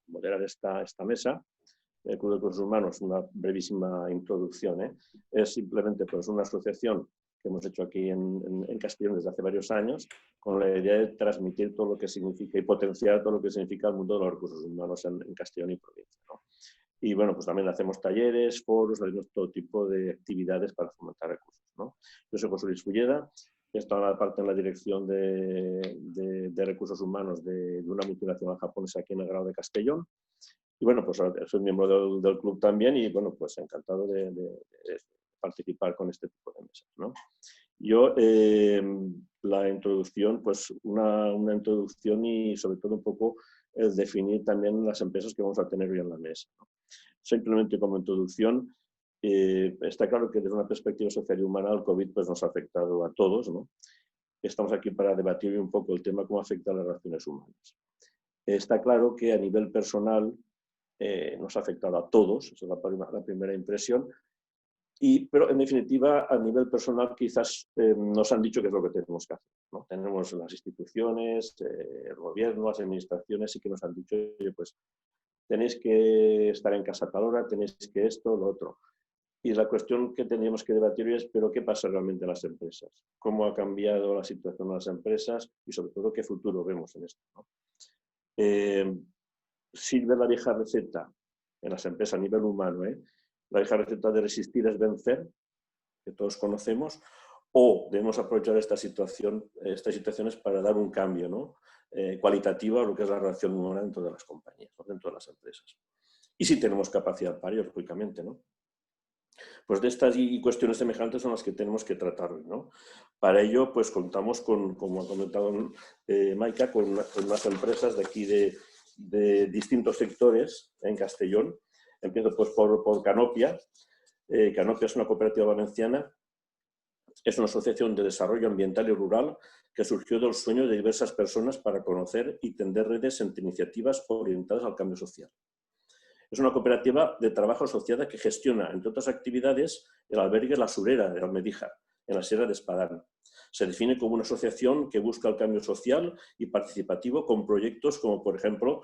moderar esta mesa. El Club de Recursos Humanos, una brevísima introducción, es simplemente pues, una asociación que hemos hecho aquí en Castellón desde hace varios años, con la idea de transmitir todo lo que significa y potenciar todo lo que significa el mundo de los recursos humanos en Castellón y provincia, ¿no? Y bueno, pues también hacemos talleres, foros, hacemos todo tipo de actividades para fomentar recursos, ¿no? Yo soy José Luis Fulleda, he estado parte en la dirección de recursos humanos de una multinacional japonesa aquí en el Grado de Castellón. Y bueno, pues soy miembro del club también y bueno, pues encantado de participar con este tipo de mesas, ¿no? Yo, la introducción, pues una introducción y sobre todo un poco el definir también las empresas que vamos a tener hoy en la mesa, ¿no? Simplemente como introducción, está claro que desde una perspectiva social y humana el COVID pues, nos ha afectado a todos, ¿no? Estamos aquí para debatir un poco el tema cómo afecta a las relaciones humanas. Está claro que a nivel personal nos ha afectado a todos, esa es la primera impresión, pero en definitiva a nivel personal quizás nos han dicho qué es lo que tenemos que hacer, ¿no? Tenemos las instituciones, el gobierno, las administraciones sí que nos han dicho, oye, pues tenéis que estar en casa a tal hora, tenéis que esto, lo otro. Y la cuestión que tendríamos que debatir hoy es, ¿pero qué pasa realmente en las empresas? ¿Cómo ha cambiado la situación de las empresas? Y sobre todo, ¿qué futuro vemos en esto, ¿no? Sirve la vieja receta en las empresas a nivel humano, la vieja receta de resistir es vencer, que todos conocemos, o debemos aprovechar estas situaciones para dar un cambio, ¿no? Cualitativo a lo que es la relación humana dentro de las compañías, ¿no? Dentro de las empresas. Y si tenemos capacidad para ello, lógicamente, ¿no? Pues de estas y cuestiones semejantes son las que tenemos que tratar hoy, ¿no? Para ello, pues contamos con, como ha comentado Maika, con unas empresas de aquí de distintos sectores en Castellón. Empiezo pues por Canopia. Canopia es una cooperativa valenciana, es una asociación de desarrollo ambiental y rural que surgió del sueño de diversas personas para conocer y tender redes entre iniciativas orientadas al cambio social. Es una cooperativa de trabajo asociada que gestiona, entre otras actividades, el albergue La Surera de Almedíjar, en la Sierra de Espadán. Se define como una asociación que busca el cambio social y participativo con proyectos como, por ejemplo,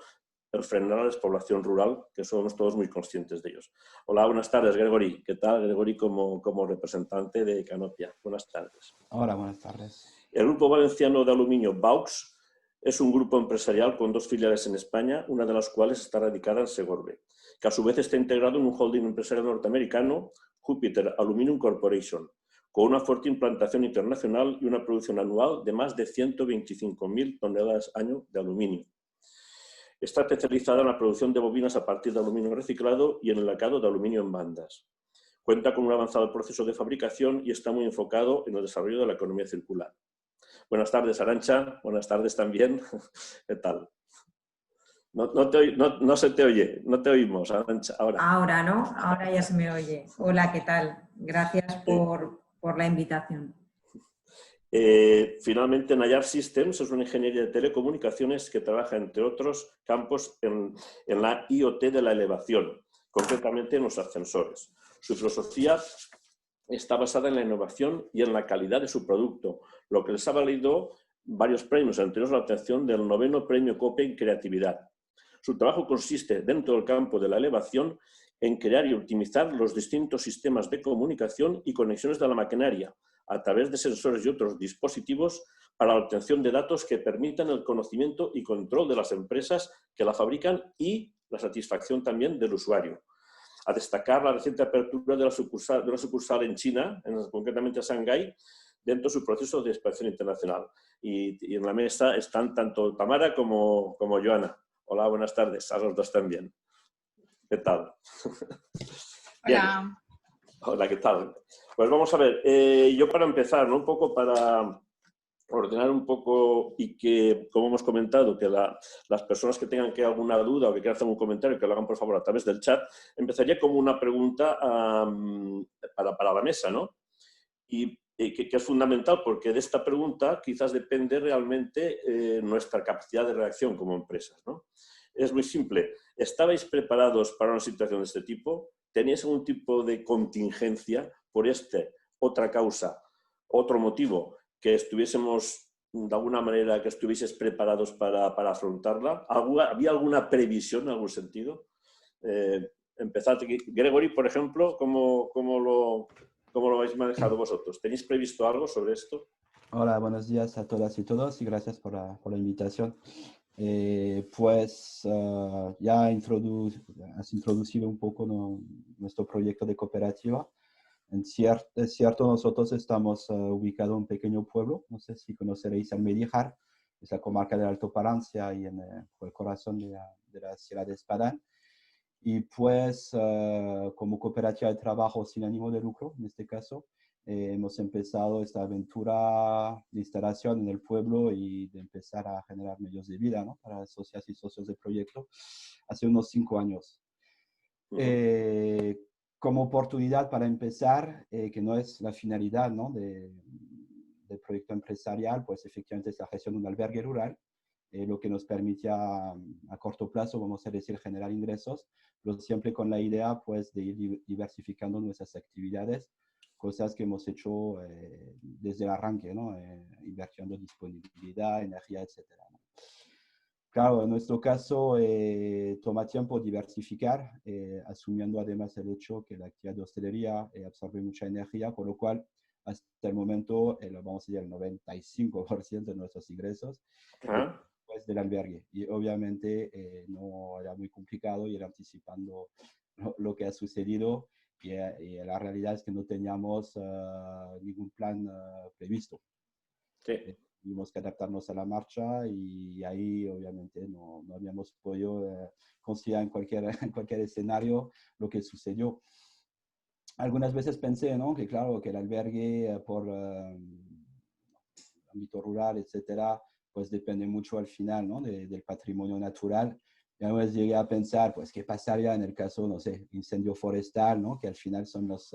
el frenar la despoblación rural, que somos todos muy conscientes de ellos. Hola, buenas tardes, Gregory. ¿Qué tal, Gregory, como representante de Canopia? Buenas tardes. Hola, buenas tardes. El Grupo Valenciano de Aluminio Baux es un grupo empresarial con 2 filiales en España, una de las cuales está radicada en Segorbe, que a su vez está integrado en un holding empresarial norteamericano, Jupiter Aluminum Corporation, con una fuerte implantación internacional y una producción anual de más de 125.000 toneladas año de aluminio. Está especializada en la producción de bobinas a partir de aluminio reciclado y en el lacado de aluminio en bandas. Cuenta con un avanzado proceso de fabricación y está muy enfocado en el desarrollo de la economía circular. Buenas tardes, Arantxa. Buenas tardes también. ¿Qué tal? No se te oye, no te oímos, Arantxa, ahora. Ahora, ¿no? Ahora ya se me oye. Hola, ¿qué tal? Gracias por la invitación. Finalmente, Nayar Systems es una ingeniería de telecomunicaciones que trabaja, entre otros campos, en la IoT de la elevación, concretamente en los ascensores. Su filosofía está basada en la innovación y en la calidad de su producto, lo que les ha valido varios premios, entre ellos la obtención del 9º Premio COPE en Creatividad. Su trabajo consiste, dentro del campo de la elevación, en crear y optimizar los distintos sistemas de comunicación y conexiones de la maquinaria, a través de sensores y otros dispositivos para la obtención de datos que permitan el conocimiento y control de las empresas que la fabrican y la satisfacción también del usuario. A destacar la reciente apertura de la sucursal en China, concretamente en Shanghái, dentro de su proceso de expansión internacional. Y en la mesa están tanto Tamara como Joana. Hola, buenas tardes, a los dos también. ¿Qué tal? Hola. Hola, ¿qué tal? Pues vamos a ver, yo para empezar, ¿no? Un poco para ordenar un poco y que, como hemos comentado, que las personas que tengan alguna duda o que quieran hacer un comentario, que lo hagan por favor a través del chat, empezaría como una pregunta para la mesa, ¿no? Y que es fundamental porque de esta pregunta quizás depende realmente nuestra capacidad de reacción como empresas, ¿no? Es muy simple. ¿Estabais preparados para una situación de este tipo? ¿Teníais algún tipo de contingencia por otra causa, otro motivo, que estuviésemos de alguna manera que estuvieseis preparados para afrontarla? ¿Había alguna previsión en algún sentido? Empezad, Gregory, por ejemplo, ¿cómo lo habéis manejado vosotros? ¿Tenéis previsto algo sobre esto? Hola, buenos días a todas y todos y gracias por la invitación. Ya has introducido un poco nuestro proyecto de cooperativa. Es cierto, nosotros estamos ubicados en un pequeño pueblo, no sé si conoceréis Almedíjar, es la comarca del Alto Palancia y en el corazón de la Sierra de Espadán. Y como cooperativa de trabajo sin ánimo de lucro, en este caso, hemos empezado esta aventura de instalación en el pueblo y de empezar a generar medios de vida, ¿no?, para socias y socios del proyecto hace unos 5 años. Como oportunidad para empezar, que no es la finalidad, ¿no?, del proyecto empresarial, pues efectivamente es la gestión de un albergue rural, lo que nos permitía a corto plazo, vamos a decir, generar ingresos, pero siempre con la idea pues, de ir diversificando nuestras actividades, cosas que hemos hecho desde el arranque, ¿no?, invirtiendo disponibilidad, energía, etc., ¿no? Claro, en nuestro caso toma tiempo diversificar, asumiendo además el hecho que la actividad de hostelería absorbe mucha energía, por lo cual hasta el momento, vamos a decir, el 95% de nuestros ingresos pues, del albergue. Y obviamente no era muy complicado ir anticipando lo que ha sucedido y la realidad es que no teníamos ningún plan previsto. Sí. Tuvimos que adaptarnos a la marcha y ahí obviamente no habíamos podido considerar en cualquier escenario lo que sucedió. Algunas veces pensé, ¿no?, que claro, que el albergue por ámbito rural, etcétera, pues depende mucho al final, ¿no?, del patrimonio natural. Y además llegué a pensar, pues, ¿qué pasaría en el caso, no sé, incendio forestal, ¿no?, que al final son las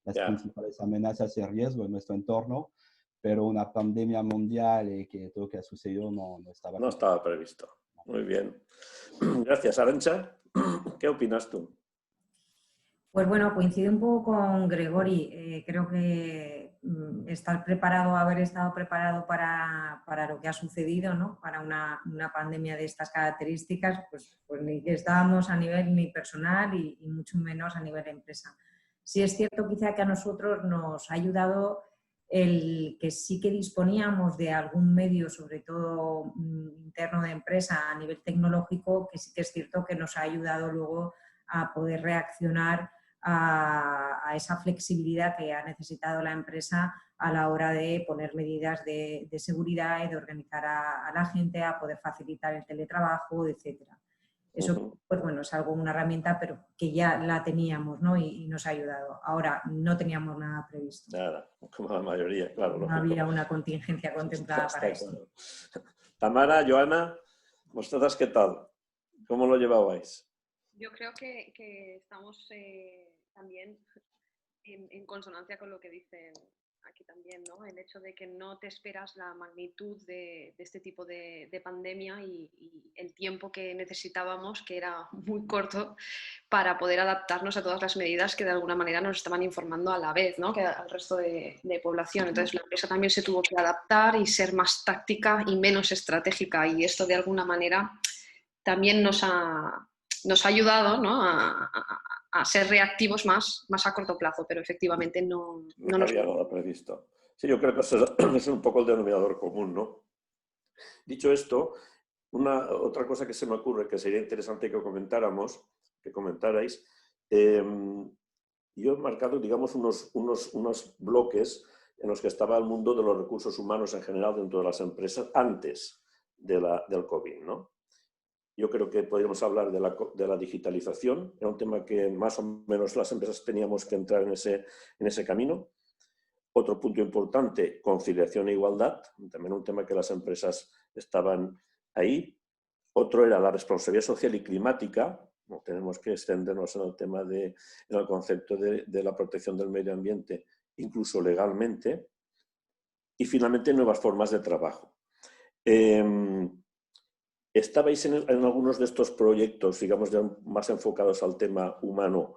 principales amenazas y riesgos en nuestro entorno? Pero una pandemia mundial que todo lo que ha sucedido no estaba previsto. Muy bien. Gracias, Arantxa. ¿Qué opinas tú? Pues bueno, coincido un poco con Gregory. Creo que haber estado preparado para lo que ha sucedido, ¿no?, para una pandemia de estas características, pues ni que estábamos a nivel ni personal y mucho menos a nivel de empresa. Sí es cierto quizá que a nosotros nos ha ayudado el que sí que disponíamos de algún medio, sobre todo interno de empresa a nivel tecnológico, que sí que es cierto que nos ha ayudado luego a poder reaccionar a esa flexibilidad que ha necesitado la empresa a la hora de poner medidas de seguridad y de organizar a la gente, a poder facilitar el teletrabajo, etcétera. Eso, pues bueno, es una herramienta, pero que ya la teníamos, ¿no?, y nos ha ayudado. Ahora, no teníamos nada previsto. Nada, como la mayoría, claro. No había una contingencia contemplada para esto. Claro. Tamara, Joana, ¿vosotras qué tal? ¿Cómo lo llevabais? Yo creo que estamos también en consonancia con lo que dicen aquí también, ¿no? El hecho de que no te esperas la magnitud de este tipo de pandemia y el tiempo que necesitábamos, que era muy corto, para poder adaptarnos a todas las medidas que de alguna manera nos estaban informando a la vez, ¿no?, que al resto de población. Entonces la empresa también se tuvo que adaptar y ser más táctica y menos estratégica, y esto de alguna manera también nos ha ayudado, ¿no?, a ser reactivos más a corto plazo, pero efectivamente no había nada previsto. Sí, yo creo que ese es un poco el denominador común, ¿no? Dicho esto, otra cosa que se me ocurre que sería interesante que comentarais, yo he marcado, digamos, unos bloques en los que estaba el mundo de los recursos humanos en general dentro de las empresas antes del COVID, ¿no? Yo creo que podríamos hablar de la digitalización, era un tema que más o menos las empresas teníamos que entrar en ese camino. Otro punto importante, conciliación e igualdad, también un tema que las empresas estaban ahí. Otro era la responsabilidad social y climática, no tenemos que extendernos en el tema en el concepto de la protección del medio ambiente, incluso legalmente. Y finalmente, nuevas formas de trabajo. ¿Estabais en algunos de estos proyectos, digamos, más enfocados al tema humano,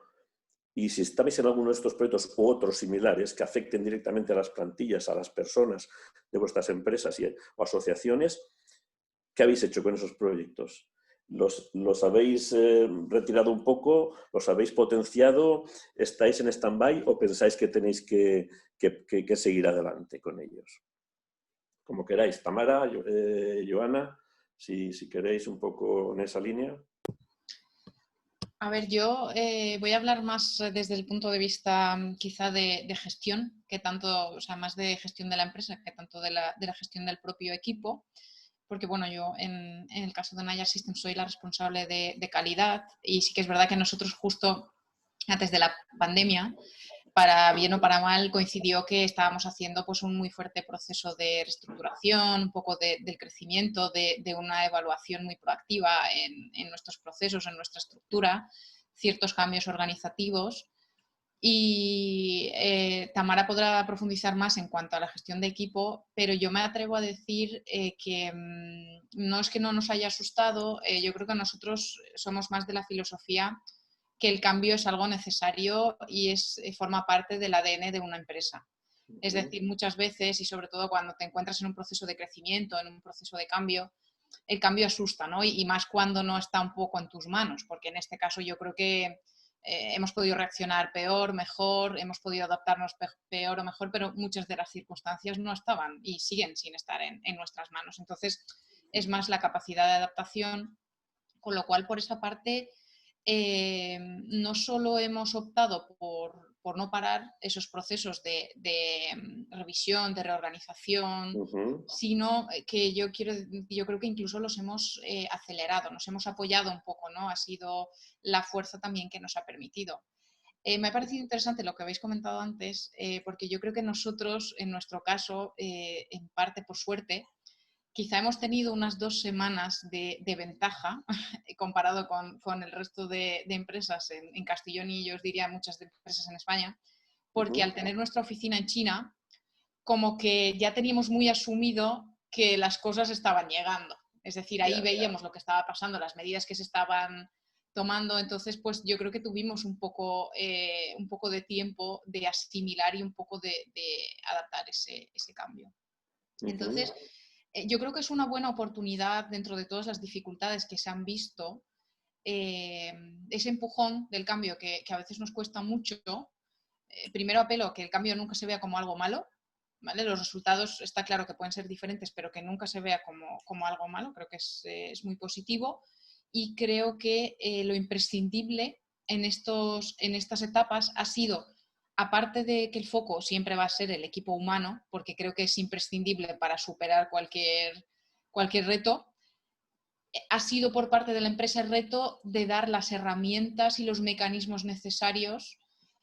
Y si estabais en alguno de estos proyectos u otros similares que afecten directamente a las plantillas, a las personas de vuestras empresas o asociaciones, ¿qué habéis hecho con esos proyectos? ¿Los habéis retirado un poco? ¿Los habéis potenciado? ¿Estáis en stand-by o pensáis que tenéis que seguir adelante con ellos? Como queráis. Tamara, Joana, si queréis un poco en esa línea. A ver, yo voy a hablar más desde el punto de vista quizá de gestión, que tanto, o sea, más de gestión de la empresa que tanto de la gestión del propio equipo, porque bueno, yo en el caso de Naya Systems soy la responsable de calidad y sí que es verdad que nosotros justo antes de la pandemia, para bien o para mal, coincidió que estábamos haciendo pues un muy fuerte proceso de reestructuración, un poco del crecimiento, de una evaluación muy proactiva en nuestros procesos, en nuestra estructura, ciertos cambios organizativos. Y Tamara podrá profundizar más en cuanto a la gestión de equipo, pero yo me atrevo a decir que no es que no nos haya asustado, yo creo que nosotros somos más de la filosofía que el cambio es algo necesario y forma parte del ADN de una empresa. Es decir, muchas veces, y sobre todo cuando te encuentras en un proceso de crecimiento, en un proceso de cambio, el cambio asusta, ¿no? Y más cuando no está un poco en tus manos, porque en este caso yo creo que hemos podido reaccionar peor, mejor, hemos podido adaptarnos peor o mejor, pero muchas de las circunstancias no estaban y siguen sin estar en nuestras manos. Entonces, es más la capacidad de adaptación, con lo cual, por esa parte, no solo hemos optado por no parar esos procesos de revisión, de reorganización, sino que yo creo que incluso los hemos acelerado, nos hemos apoyado un poco, ¿no? Ha sido la fuerza también que nos ha permitido. Me ha parecido interesante lo que habéis comentado antes, porque yo creo que nosotros, en nuestro caso, en parte por suerte, quizá hemos tenido unas 2 semanas de ventaja comparado con el resto de empresas en Castellón y yo os diría muchas empresas en España, porque al tener nuestra oficina en China, como que ya teníamos muy asumido que las cosas estaban llegando. Es decir, ahí veíamos lo que estaba pasando, las medidas que se estaban tomando, entonces pues yo creo que tuvimos un poco de tiempo de asimilar y un poco de adaptar ese cambio. Entonces, yo creo que es una buena oportunidad dentro de todas las dificultades que se han visto, ese empujón del cambio que a veces nos cuesta mucho. Primero apelo a que el cambio nunca se vea como algo malo, ¿vale? Los resultados está claro que pueden ser diferentes, pero que nunca se vea como algo malo, creo que es muy positivo y creo que lo imprescindible en estas etapas ha sido, aparte de que el foco siempre va a ser el equipo humano, porque creo que es imprescindible para superar cualquier reto, ha sido por parte de la empresa el reto de dar las herramientas y los mecanismos necesarios,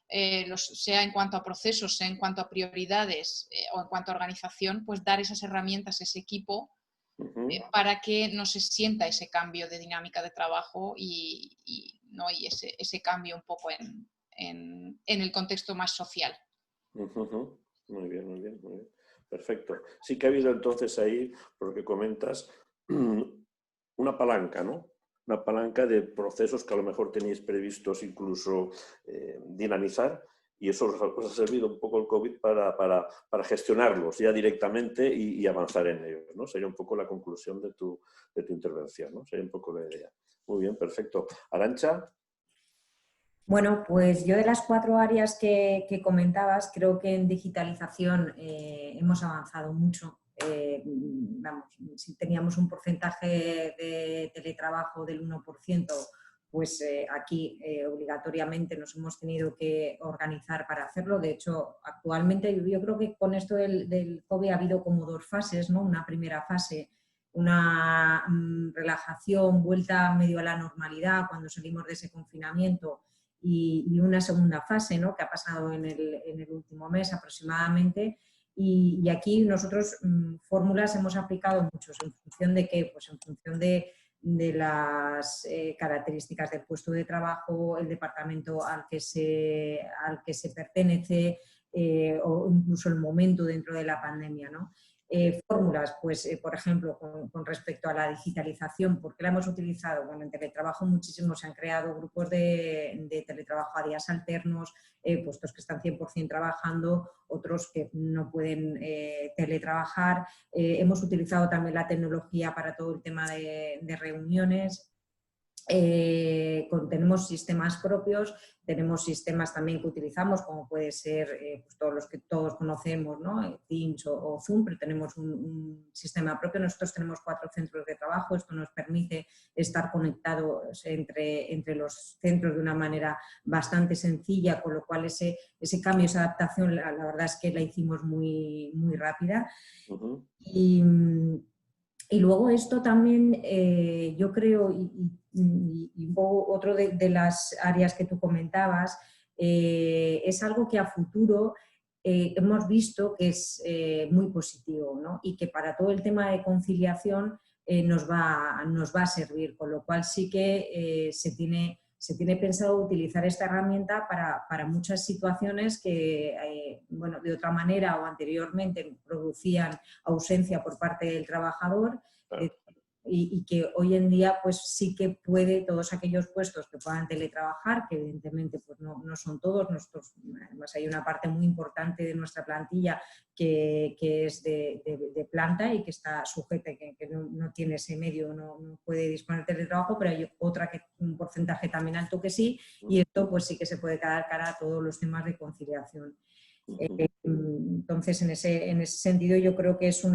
sea en cuanto a procesos, sea en cuanto a prioridades o en cuanto a organización, pues dar esas herramientas a ese equipo para que no se sienta ese cambio de dinámica de trabajo y ese cambio un poco en el contexto más social. Muy bien, muy bien, muy bien. Perfecto. Sí que ha habido entonces ahí, por lo que comentas, una palanca, ¿no? Una palanca de procesos que a lo mejor teníais previstos incluso dinamizar y eso os ha servido un poco el COVID para gestionarlos ya directamente y avanzar en ellos, ¿no? Sería un poco la conclusión de tu intervención, ¿no? Sería un poco la idea. Muy bien, perfecto. Arantxa. Bueno, pues yo de las 4 áreas que comentabas, creo que en digitalización hemos avanzado mucho. Si teníamos un porcentaje de teletrabajo del 1%, pues aquí obligatoriamente nos hemos tenido que organizar para hacerlo. De hecho, actualmente yo creo que con esto del COVID ha habido como 2 fases, ¿no? Una primera fase, una relajación, vuelta medio a la normalidad cuando salimos de ese confinamiento, y una segunda fase, ¿no? Que ha pasado en el último mes aproximadamente. Y aquí nosotros fórmulas hemos aplicado muchos. ¿En función de qué? Pues en función de las características del puesto de trabajo, el departamento al que se pertenece o incluso el momento dentro de la pandemia, ¿no? fórmulas, pues, por ejemplo, con respecto a la digitalización, ¿por qué la hemos utilizado? Bueno, en teletrabajo muchísimo se han creado grupos de teletrabajo a días alternos, puestos que están 100% trabajando, otros que no pueden teletrabajar. Hemos utilizado también la tecnología para todo el tema de reuniones. Tenemos sistemas propios, tenemos sistemas también que utilizamos, como puede ser pues todos los que todos conocemos, ¿no? Teams o Zoom, pero tenemos un sistema propio. Nosotros tenemos 4 centros de trabajo, esto nos permite estar conectados entre los centros de una manera bastante sencilla, con lo cual ese cambio, esa adaptación, la verdad es que la hicimos muy, muy rápida. Uh-huh. Y luego esto también, yo creo, y un poco otro de las áreas que tú comentabas, es algo que a futuro hemos visto que es muy positivo, ¿no? Y que para todo el tema de conciliación nos va a servir, con lo cual sí que se tiene pensado utilizar esta herramienta para muchas situaciones que, bueno, de otra manera o anteriormente producían ausencia por parte del trabajador, y que hoy en día pues sí que puede, todos aquellos puestos que puedan teletrabajar, que evidentemente pues no son todos, nosotros, además hay una parte muy importante de nuestra plantilla que es de planta y que está sujeta, que no tiene ese medio, no puede disponer de teletrabajo, pero hay otra, un porcentaje también alto que sí, y esto pues sí que se puede dar cara a todos los temas de conciliación. Entonces, en ese sentido, yo creo que es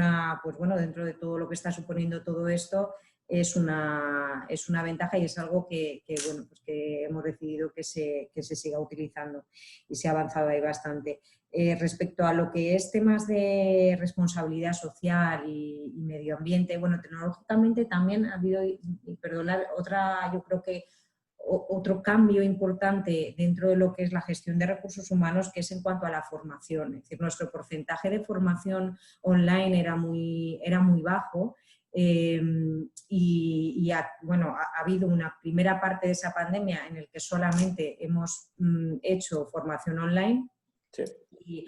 pues bueno, dentro de todo lo que está suponiendo todo esto, es una ventaja y es algo que bueno, pues que hemos decidido que se siga utilizando y se ha avanzado ahí bastante. Respecto a lo que es temas de responsabilidad social y medio ambiente, bueno, tecnológicamente también ha habido, y perdonad, yo creo que otro cambio importante dentro de lo que es la gestión de recursos humanos, que es en cuanto a la formación. Es decir, nuestro porcentaje de formación online era muy bajo, bueno, ha habido una primera parte de esa pandemia en la que solamente hemos hecho formación online. Sí. Y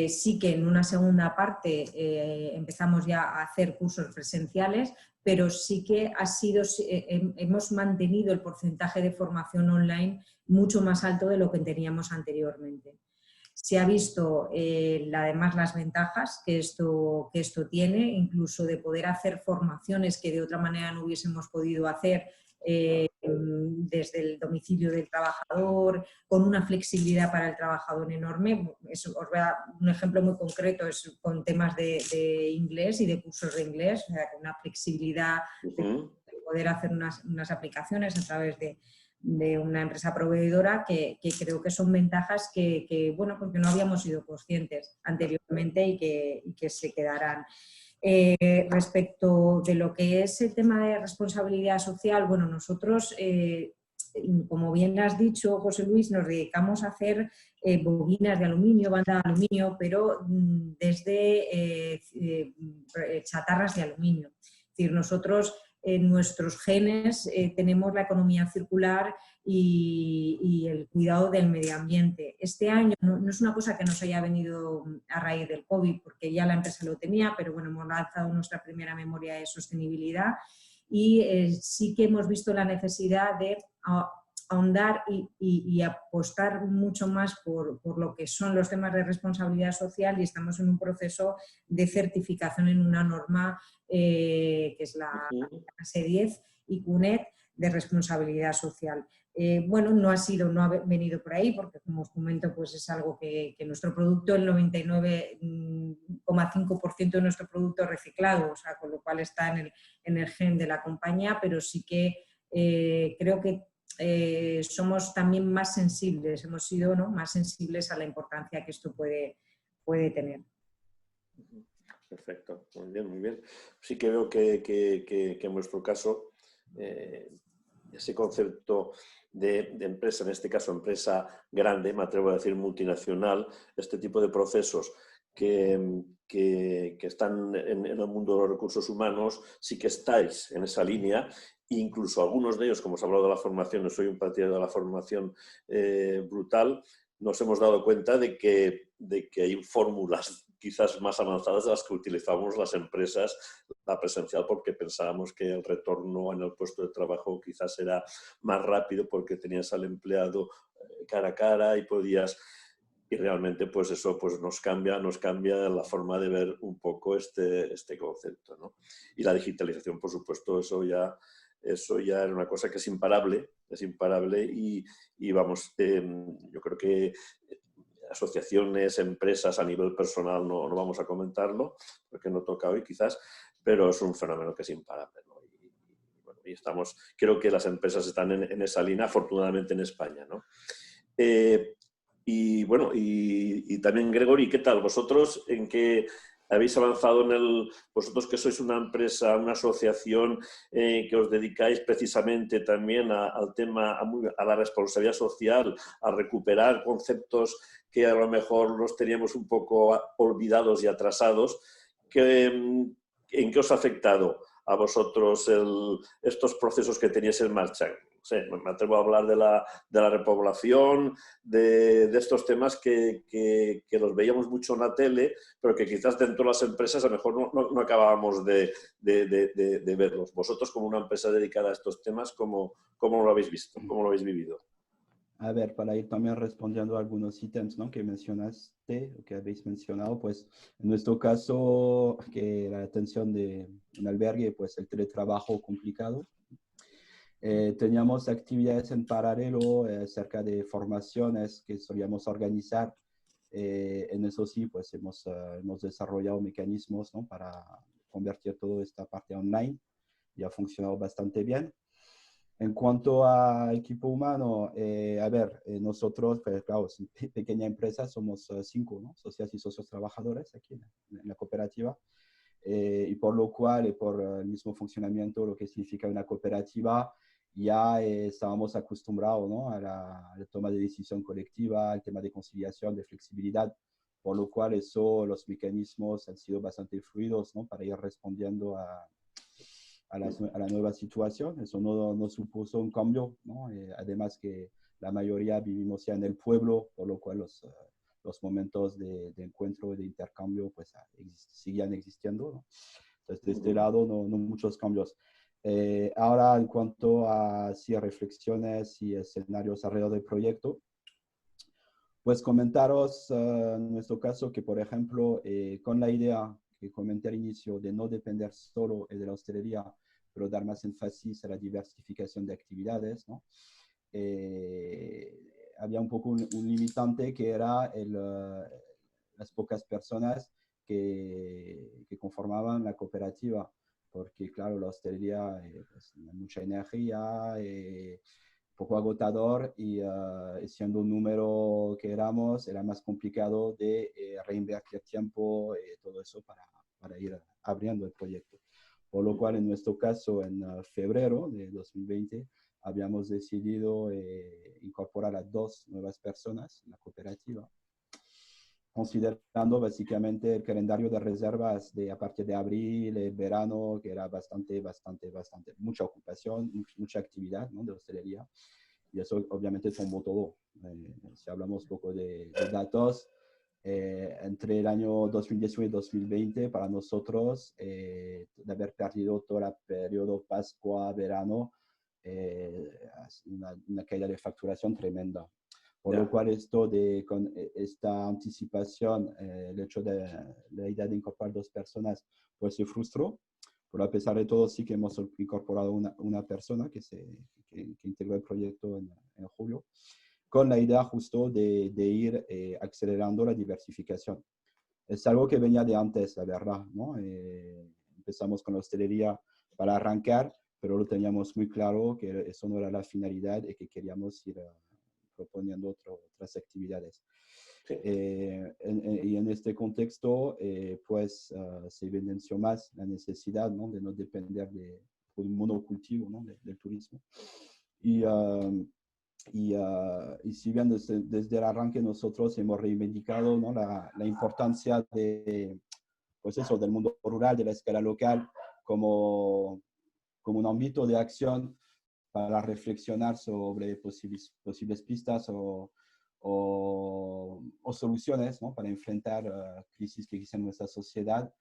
sí que en una segunda parte empezamos ya a hacer cursos presenciales, pero sí que hemos mantenido el porcentaje de formación online mucho más alto de lo que teníamos anteriormente. Se ha visto además las ventajas que esto tiene, incluso de poder hacer formaciones que de otra manera no hubiésemos podido hacer desde el domicilio del trabajador, con una flexibilidad para el trabajador enorme. Os voy a dar un ejemplo muy concreto, es con temas de inglés y de cursos de inglés, o sea, con una flexibilidad de poder hacer unas aplicaciones a través de una empresa proveedora que creo que son ventajas que bueno, porque no habíamos sido conscientes anteriormente y que se quedarán. Respecto de lo que es el tema de responsabilidad social, bueno, nosotros, como bien has dicho, José Luis, nos dedicamos a hacer bobinas de aluminio, banda de aluminio, pero desde chatarras de aluminio. Es decir, nosotros en nuestros genes tenemos la economía circular y el cuidado del medio ambiente. Este año no es una cosa que nos haya venido a raíz del COVID, porque ya la empresa lo tenía, pero bueno, hemos lanzado nuestra primera memoria de sostenibilidad y sí que hemos visto la necesidad de ahondar y apostar mucho más por lo que son los temas de responsabilidad social, y estamos en un proceso de certificación en una norma que es la clase 10 y CUNET de responsabilidad social. Bueno, no ha venido por ahí porque, como os comento, pues es algo que nuestro producto, el 99,5% de nuestro producto es reciclado, o sea, con lo cual está en el gen de la compañía, pero sí que creo que somos también más sensibles, hemos sido, ¿no?, más sensibles a la importancia que esto puede tener. Perfecto, muy bien, muy bien. Sí que veo que en vuestro caso ese concepto de empresa, en este caso empresa grande, me atrevo a decir multinacional, este tipo de procesos que están en el mundo de los recursos humanos, sí que estáis en esa línea. Incluso algunos de ellos, como os he hablado de la formación, no soy un partidario de la formación brutal, nos hemos dado cuenta de que hay fórmulas quizás más avanzadas de las que utilizamos las empresas, la presencial, porque pensábamos que el retorno en el puesto de trabajo quizás era más rápido porque tenías al empleado cara a cara y podías... Y realmente pues eso pues nos cambia la forma de ver un poco este concepto, ¿no? Y la digitalización, por supuesto, eso ya era una cosa que es imparable y vamos, yo creo que asociaciones, empresas a nivel personal no vamos a comentarlo porque no toca hoy quizás, pero es un fenómeno que es imparable, ¿no? Bueno, y estamos, creo que las empresas están en esa línea, afortunadamente en España, ¿no? Y bueno, y también Gregory, ¿qué tal? ¿Vosotros en qué habéis avanzado vosotros que sois una empresa, una asociación que os dedicáis precisamente también al tema, a la responsabilidad social, a recuperar conceptos que a lo mejor los teníamos un poco olvidados y atrasados? ¿En qué os ha afectado a vosotros estos procesos que teníais en marcha? No sé, me atrevo a hablar de la repoblación, de estos temas que los veíamos mucho en la tele, pero que quizás dentro de las empresas a lo mejor no acabábamos de verlos. Vosotros, como una empresa dedicada a estos temas, ¿cómo lo habéis visto? ¿Cómo lo habéis vivido? A ver, para ir también respondiendo a algunos ítems, ¿no?, que mencionaste, o que habéis mencionado, pues en nuestro caso, que la atención de un albergue, pues el teletrabajo complicado. Teníamos actividades en paralelo acerca de formaciones que solíamos organizar. En eso sí, pues hemos desarrollado mecanismos, ¿no?, para convertir toda esta parte online y ha funcionado bastante bien. En cuanto a equipo humano, a ver, nosotros, pues, claro, pequeña empresa, somos 5, ¿no?, socias y socios trabajadores aquí en la cooperativa. Y por lo cual, y por el mismo funcionamiento, lo que significa una cooperativa, ya estábamos acostumbrados, ¿no?, a la toma de decisión colectiva, al tema de conciliación, de flexibilidad, por lo cual los mecanismos han sido bastante fluidos, ¿no?, para ir respondiendo a la nueva situación. Eso no supuso un cambio, ¿no? Además que la mayoría vivimos ya en el pueblo, por lo cual los momentos de encuentro y de intercambio pues seguían existiendo, ¿no? Entonces, de este lado, no muchos cambios. Ahora, en cuanto a reflexiones y escenarios alrededor del proyecto, pues comentaros en nuestro caso que, por ejemplo, con la idea que comenté al inicio de no depender solo de la hostelería, pero dar más énfasis a la diversificación de actividades, ¿no? Había un poco un limitante que era las pocas personas que conformaban la cooperativa, porque claro, la hostelería pues, mucha energía, poco agotador y siendo un número que éramos, era más complicado de reinvertir tiempo y todo eso para ir abriendo el proyecto. Por lo cual, en nuestro caso, en febrero de 2020, habíamos decidido incorporar a 2 nuevas personas en la cooperativa, considerando básicamente el calendario de reservas a partir de abril, el verano, que era bastante, mucha ocupación, mucha actividad, ¿no?, de hostelería. Y eso obviamente tomó todo. Si hablamos un poco de datos, entre el año 2019 y 2020, para nosotros, de haber perdido todo el periodo Pascua, verano, una caída de facturación tremenda. Por lo cual, con esta anticipación, el hecho de la idea de incorporar 2 personas, pues se frustró. Pero a pesar de todo, sí que hemos incorporado una persona que integró el proyecto en julio, con la idea justo de ir acelerando la diversificación. Es algo que venía de antes, la verdad, ¿no? Empezamos con la hostelería para arrancar, pero lo teníamos muy claro que eso no era la finalidad y que queríamos ir proponiendo otras actividades. Sí. Y en este contexto, pues se evidenció más la necesidad, ¿no?, de no depender de un monocultivo, ¿no?, del turismo. Y si bien desde el arranque nosotros hemos reivindicado, ¿no?, la importancia pues eso, del mundo rural, de la escala local, como un ámbito de acción para reflexionar sobre posibles pistas o o soluciones, ¿no? Para enfrentar crisis que existen en nuestra sociedad.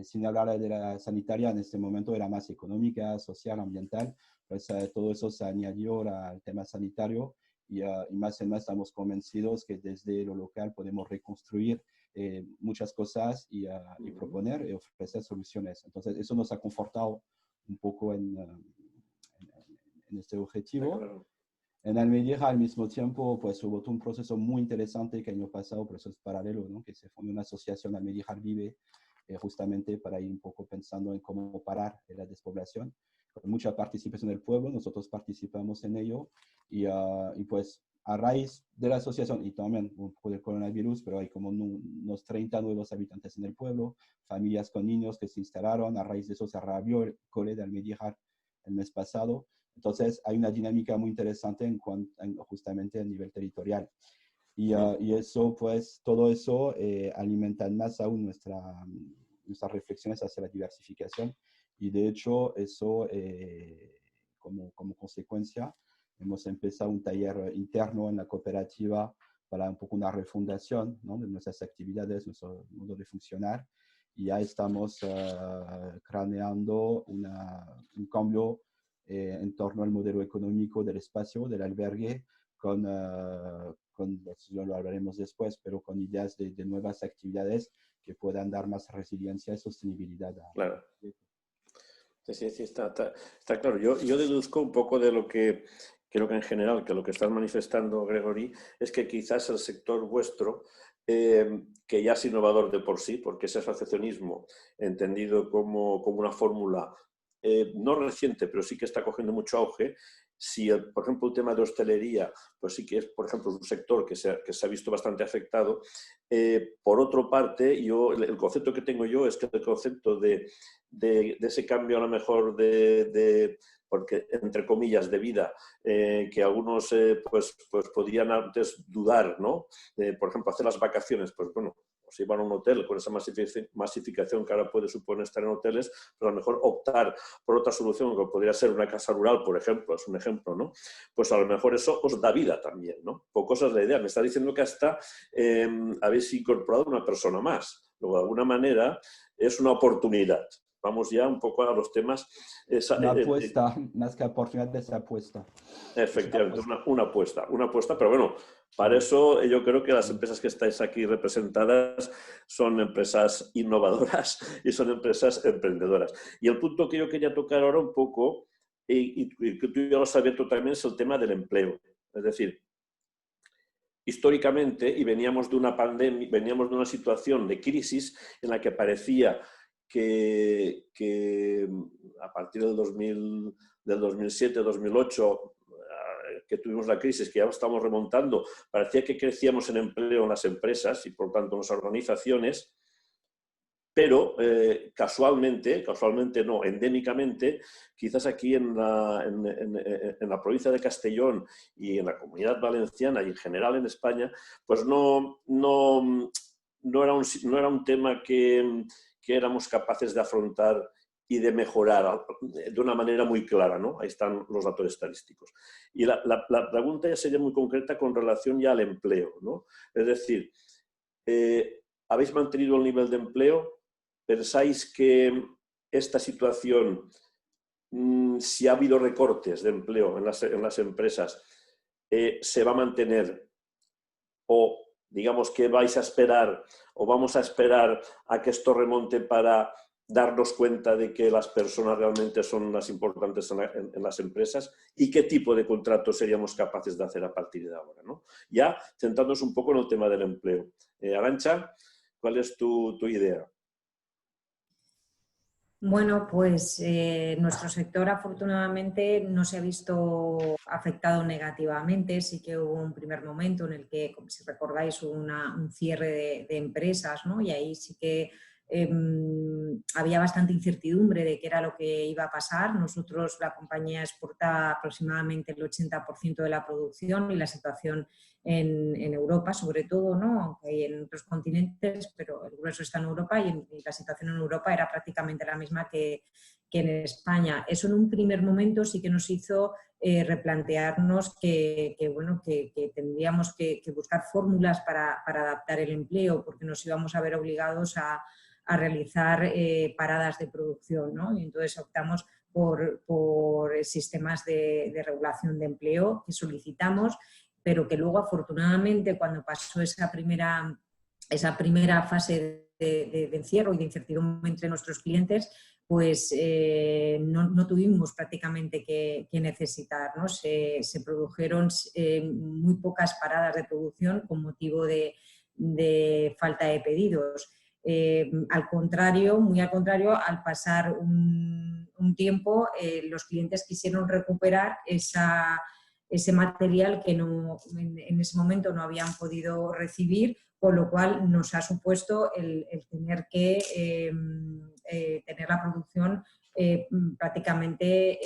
Sin hablar de la sanitaria, en este momento era más económica, social, ambiental, pues todo eso se añadió al tema sanitario y más y más estamos convencidos que desde lo local podemos reconstruir muchas cosas y proponer y ofrecer soluciones. Entonces, eso nos ha confortado un poco en este objetivo. Claro. En Almería, al mismo tiempo, pues hubo todo un proceso muy interesante que el año pasado, por eso es paralelo, ¿no? Que se formó una asociación Almería Vive, justamente para ir un poco pensando en cómo parar la despoblación. Con mucha participación del pueblo, nosotros participamos en ello y pues a raíz de la asociación y también un poco del coronavirus, pero hay como unos 30 nuevos habitantes en el pueblo, familias con niños que se instalaron, a raíz de eso se reabrió el cole de Almería el mes pasado. Entonces hay una dinámica muy interesante justamente a nivel territorial. Y eso, pues, todo eso alimenta más aún nuestras reflexiones hacia la diversificación. Y de hecho, eso, como consecuencia, hemos empezado un taller interno en la cooperativa para un poco una refundación, ¿no? De nuestras actividades, nuestro modo de funcionar. Y ya estamos craneando un cambio en torno al modelo económico del espacio, del albergue, ya lo hablaremos después, pero con ideas de nuevas actividades que puedan dar más resiliencia y sostenibilidad. Claro. Sí, está claro. Yo deduzco un poco de lo que creo que en general, que lo que estás manifestando, Gregory, es que quizás el sector vuestro, que ya es innovador de por sí, porque ese asociacionismo entendido como una fórmula no reciente, pero sí que está cogiendo mucho auge. Si, por ejemplo, el tema de hostelería, pues sí que es, por ejemplo, un sector que se ha visto bastante afectado. Por otra parte, el concepto que tengo yo es que el concepto de ese cambio a lo mejor porque, entre comillas, de vida, que algunos pues podían antes dudar, ¿no? Por ejemplo, hacer las vacaciones, pues bueno, si van a un hotel con esa masificación que ahora puede suponer estar en hoteles, pero a lo mejor optar por otra solución, que podría ser una casa rural, por ejemplo, es un ejemplo, ¿no? Pues a lo mejor eso os da vida también, ¿no? Poco esa es la idea. Me está diciendo que hasta habéis incorporado una persona más. Luego, de alguna manera, es una oportunidad. Vamos ya un poco a los temas. Una apuesta, más que oportunidad, es apuesta. Efectivamente, una apuesta, pero bueno, para eso yo creo que las empresas que estáis aquí representadas son empresas innovadoras y son empresas emprendedoras. Y el punto que yo quería tocar ahora un poco, y que tú ya lo has abierto también, es el tema del empleo. Es decir, históricamente, y veníamos de una pandemia, veníamos de una situación de crisis en la que parecía que a partir del 2007, 2008, que tuvimos la crisis, que ya estamos remontando, parecía que crecíamos en empleo en las empresas y por tanto en las organizaciones, pero casualmente no, endémicamente, quizás aquí en la provincia de Castellón y en la Comunidad Valenciana y en general en España, pues no era un tema que éramos capaces de afrontar y de mejorar de una manera muy clara, ¿no? Ahí están los datos estadísticos. Y la pregunta ya sería muy concreta con relación ya al empleo, ¿no? Es decir, ¿habéis mantenido el nivel de empleo? ¿Pensáis que esta situación, si ha habido recortes de empleo en las empresas, se va a mantener? O digamos que vais a esperar o vamos a esperar a que esto remonte para darnos cuenta de que las personas realmente son las importantes en las empresas y qué tipo de contratos seríamos capaces de hacer a partir de ahora, ¿no? Ya centrándonos un poco en el tema del empleo. Arantxa, ¿cuál es tu idea? Bueno, pues nuestro sector afortunadamente no se ha visto afectado negativamente. Sí que hubo un primer momento en el que, como si recordáis, hubo un cierre de empresas, ¿no? Y ahí sí que había bastante incertidumbre de qué era lo que iba a pasar. Nosotros, la compañía, exporta aproximadamente el 80% de la producción y la situación en Europa, sobre todo, ¿no? Aunque hay en otros continentes, pero el grueso está en Europa y la situación en Europa era prácticamente la misma que en España. Eso en un primer momento sí que nos hizo replantearnos que tendríamos que buscar fórmulas para adaptar el empleo, porque nos íbamos a ver obligados a realizar paradas de producción, ¿no? Y entonces optamos por sistemas de regulación de empleo que solicitamos, pero que luego afortunadamente cuando pasó esa primera fase de encierro y de incertidumbre entre nuestros clientes, pues no tuvimos prácticamente que necesitar, ¿no? Se produjeron muy pocas paradas de producción con motivo de falta de pedidos. Al contrario, muy al contrario, al pasar un tiempo, los clientes quisieron recuperar ese material que en ese momento no habían podido recibir, con lo cual nos ha supuesto el tener que tener la producción prácticamente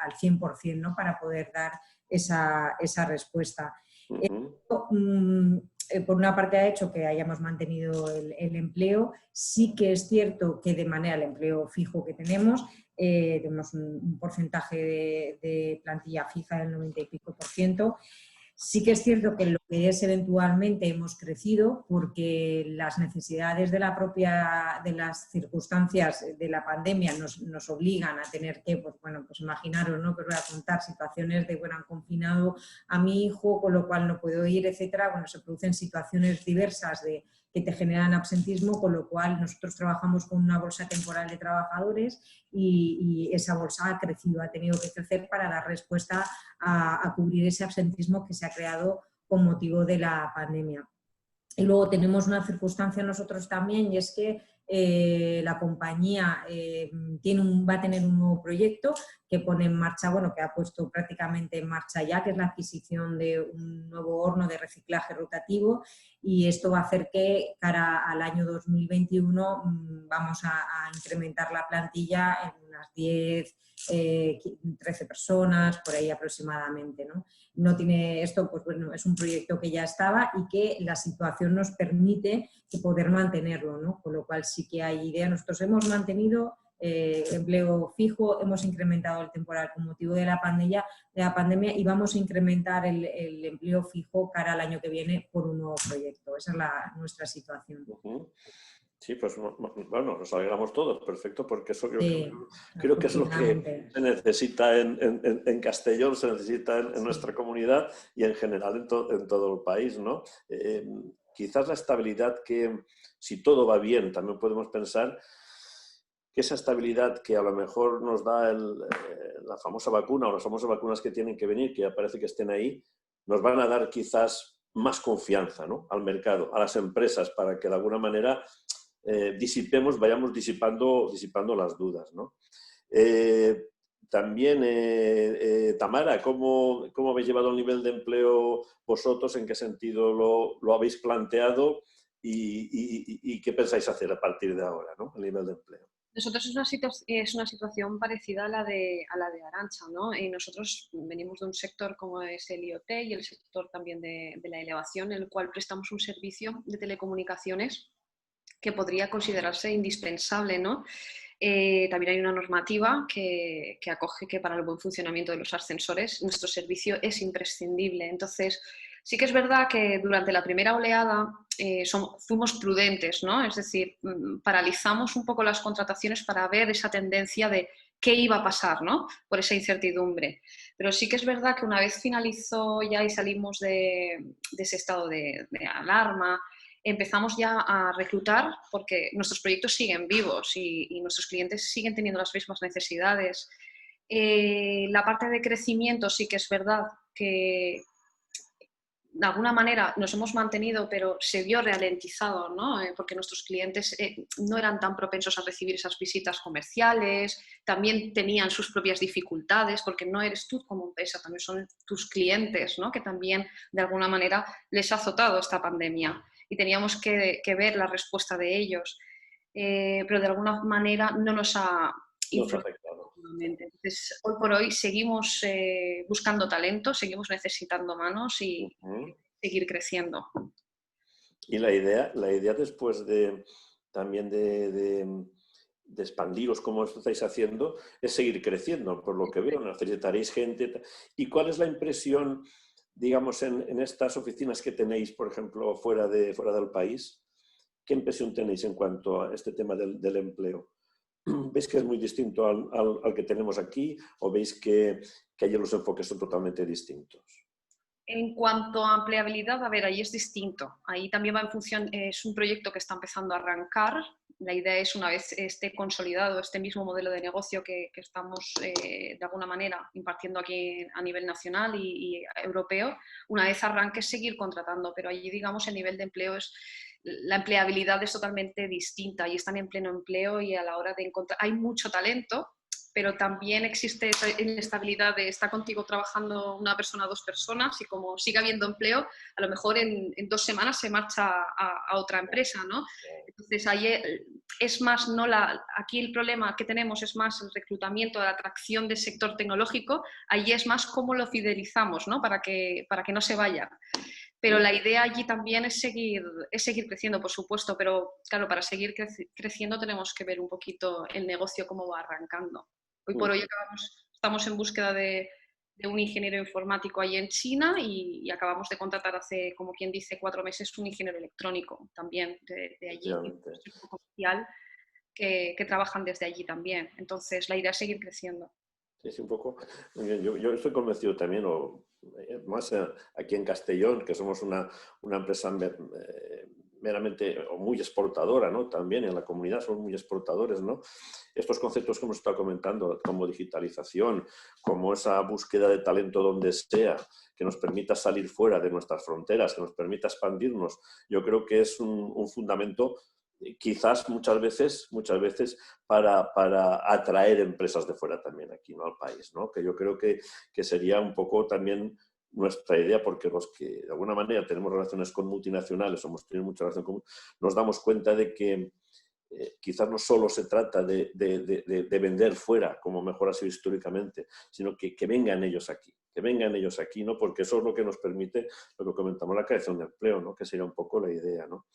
al 100%, ¿no? Para poder dar esa respuesta. Por una parte ha hecho que hayamos mantenido el empleo. Sí que es cierto que de manera el empleo fijo que tenemos un porcentaje de plantilla fija del 90 y pico %. Sí que es cierto que lo que es eventualmente hemos crecido porque las necesidades de las circunstancias de la pandemia nos obligan a tener que, pues imaginaros, ¿no? Que os voy a contar situaciones de, han confinado a mi hijo, con lo cual no puedo ir, etcétera. Se producen situaciones diversas que te generan absentismo, con lo cual nosotros trabajamos con una bolsa temporal de trabajadores y esa bolsa ha crecido, ha tenido que crecer para dar respuesta a cubrir ese absentismo que se ha creado con motivo de la pandemia. Y luego tenemos una circunstancia nosotros también, y es que la compañía va a tener un nuevo proyecto que pone en marcha, que ha puesto prácticamente en marcha ya, que es la adquisición de un nuevo horno de reciclaje rotativo, y esto va a hacer que cara al año 2021 vamos a incrementar la plantilla en unas 10, 13 personas, por ahí aproximadamente, ¿no? No tiene esto, es un proyecto que ya estaba y que la situación nos permite poder mantenerlo, ¿no? Con lo cual sí que hay idea. Nosotros hemos mantenido empleo fijo, hemos incrementado el temporal con motivo de la pandemia y vamos a incrementar el empleo fijo cara al año que viene por un nuevo proyecto. Esa es nuestra situación. Sí, pues nos alegramos todos, perfecto, porque eso creo que es lo que se necesita en Castellón, se necesita en nuestra comunidad y en general en todo el país, ¿no? Quizás la estabilidad que, si todo va bien, también podemos pensar que esa estabilidad que a lo mejor nos da la famosa vacuna o las famosas vacunas que tienen que venir, que ya parece que estén ahí, nos van a dar quizás más confianza, ¿no? Al mercado, a las empresas, para que de alguna manera vayamos disipando las dudas, ¿no? También, Tamara, ¿cómo habéis llevado el nivel de empleo vosotros? ¿En qué sentido lo habéis planteado? ¿Y qué pensáis hacer a partir de ahora, ¿no? El nivel de empleo. Nosotros es una situación parecida a la de Arantxa, ¿no? Y nosotros venimos de un sector como es el IoT y el sector también de la elevación, en el cual prestamos un servicio de telecomunicaciones que podría considerarse indispensable, ¿no? También hay una normativa que acoge que para el buen funcionamiento de los ascensores nuestro servicio es imprescindible. Entonces, sí que es verdad que durante la primera oleada fuimos prudentes, ¿no? Es decir, paralizamos un poco las contrataciones para ver esa tendencia de qué iba a pasar, ¿no? Por esa incertidumbre. Pero sí que es verdad que una vez finalizó ya y salimos de ese estado de alarma, empezamos ya a reclutar porque nuestros proyectos siguen vivos y nuestros clientes siguen teniendo las mismas necesidades. La parte de crecimiento sí que es verdad que de alguna manera nos hemos mantenido, pero se vio ralentizado, ¿no? Porque nuestros clientes no eran tan propensos a recibir esas visitas comerciales, también tenían sus propias dificultades, porque no eres tú como empresa, también son tus clientes, ¿no? Que también de alguna manera les ha azotado esta pandemia y teníamos que ver la respuesta de ellos, pero de alguna manera no nos ha influido. Entonces, hoy por hoy seguimos buscando talento, seguimos necesitando manos y seguir creciendo. Y la idea después también de expandiros como estáis haciendo, es seguir creciendo, por lo que veo, necesitaréis gente. ¿Y cuál es la impresión, digamos, en estas oficinas que tenéis, por ejemplo, fuera del país? ¿Qué impresión tenéis en cuanto a este tema del empleo? ¿Veis que es muy distinto al que tenemos aquí o veis que allí los enfoques son totalmente distintos? En cuanto a empleabilidad, a ver, ahí es distinto. Ahí también va en función, es un proyecto que está empezando a arrancar. La idea es, una vez esté consolidado este mismo modelo de negocio que estamos de alguna manera impartiendo aquí a nivel nacional y europeo, una vez arranque seguir contratando, pero allí, digamos, el nivel de empleo la empleabilidad es totalmente distinta y están en pleno empleo y a la hora de encontrar, hay mucho talento, pero también existe esa inestabilidad de estar contigo trabajando una persona, 2 personas, y como sigue habiendo empleo, a lo mejor en 2 semanas se marcha a otra empresa, ¿no? Entonces, ahí es más, no aquí el problema que tenemos es más el reclutamiento, la atracción del sector tecnológico, ahí es más cómo lo fidelizamos, ¿no? Para que no se vaya. Pero la idea allí también es seguir creciendo, por supuesto, pero claro, para seguir creciendo tenemos que ver un poquito el negocio cómo va arrancando. Hoy por hoy estamos en búsqueda de un ingeniero informático ahí en China y acabamos de contratar hace, como quien dice, 4 meses un ingeniero electrónico también de allí, comercial, que trabajan desde allí también. Entonces, la idea es seguir creciendo. Sí, un poco. Yo estoy convencido también, más aquí en Castellón, que somos una empresa meramente o muy exportadora, ¿no? También en la comunidad somos muy exportadores, ¿no? Estos conceptos que hemos estado comentando, como digitalización, como esa búsqueda de talento donde sea, que nos permita salir fuera de nuestras fronteras, que nos permita expandirnos, yo creo que es un fundamento quizás muchas veces para atraer empresas de fuera también aquí, ¿no? Al país, ¿no? Que yo creo que sería un poco también nuestra idea, porque los que de alguna manera tenemos relaciones con multinacionales, o hemos tenido mucha relación con, nos damos cuenta de que quizás no solo se trata de vender fuera, como mejor ha sido históricamente, sino que vengan ellos aquí, ¿no? Porque eso es lo que nos permite, lo que comentamos, la creación de empleo, ¿no? Que sería un poco la idea, ¿no?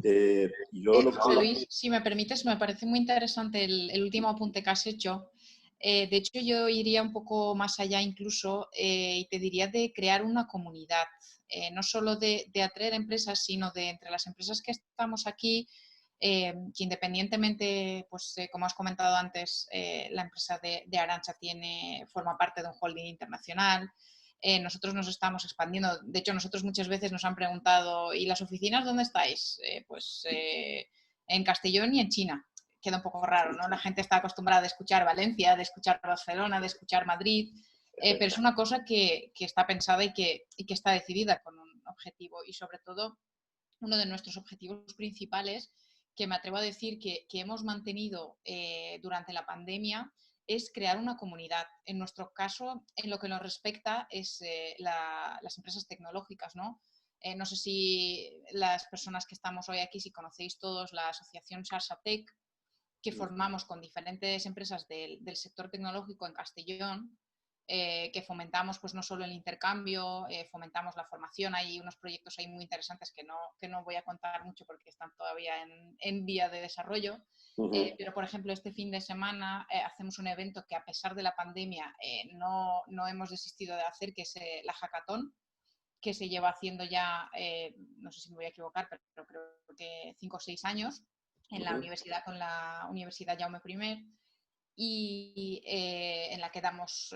José Luis, si me permites, me parece muy interesante el último apunte que has hecho. De hecho, yo iría un poco más allá incluso y te diría de crear una comunidad, no solo de atraer empresas, sino de entre las empresas que estamos aquí, que independientemente, pues como has comentado antes, la empresa de Arantxa forma parte de un holding internacional. Nosotros nos estamos expandiendo. De hecho, nosotros muchas veces nos han preguntado, ¿y las oficinas dónde estáis? En Castellón y en China. Queda un poco raro, ¿no? La gente está acostumbrada a escuchar Valencia, de escuchar Barcelona, de escuchar Madrid, pero es una cosa que está pensada y que está decidida con un objetivo. Y sobre todo, uno de nuestros objetivos principales, que me atrevo a decir que hemos mantenido durante la pandemia, es crear una comunidad. En nuestro caso, en lo que nos respecta, es las empresas tecnológicas, ¿no? No sé si las personas que estamos hoy aquí, si conocéis todos la asociación Sarsatec, que formamos con diferentes empresas del sector tecnológico en Castellón, que fomentamos pues no solo el intercambio, fomentamos la formación. Hay unos proyectos ahí muy interesantes que no voy a contar mucho porque están todavía en vía de desarrollo. Pero, por ejemplo, este fin de semana hacemos un evento que, a pesar de la pandemia, no hemos desistido de hacer, que es la Hackathon, que se lleva haciendo ya, no sé si me voy a equivocar, pero creo que 5 o 6 años en la universidad, con la Universidad Jaume I, y en la que damos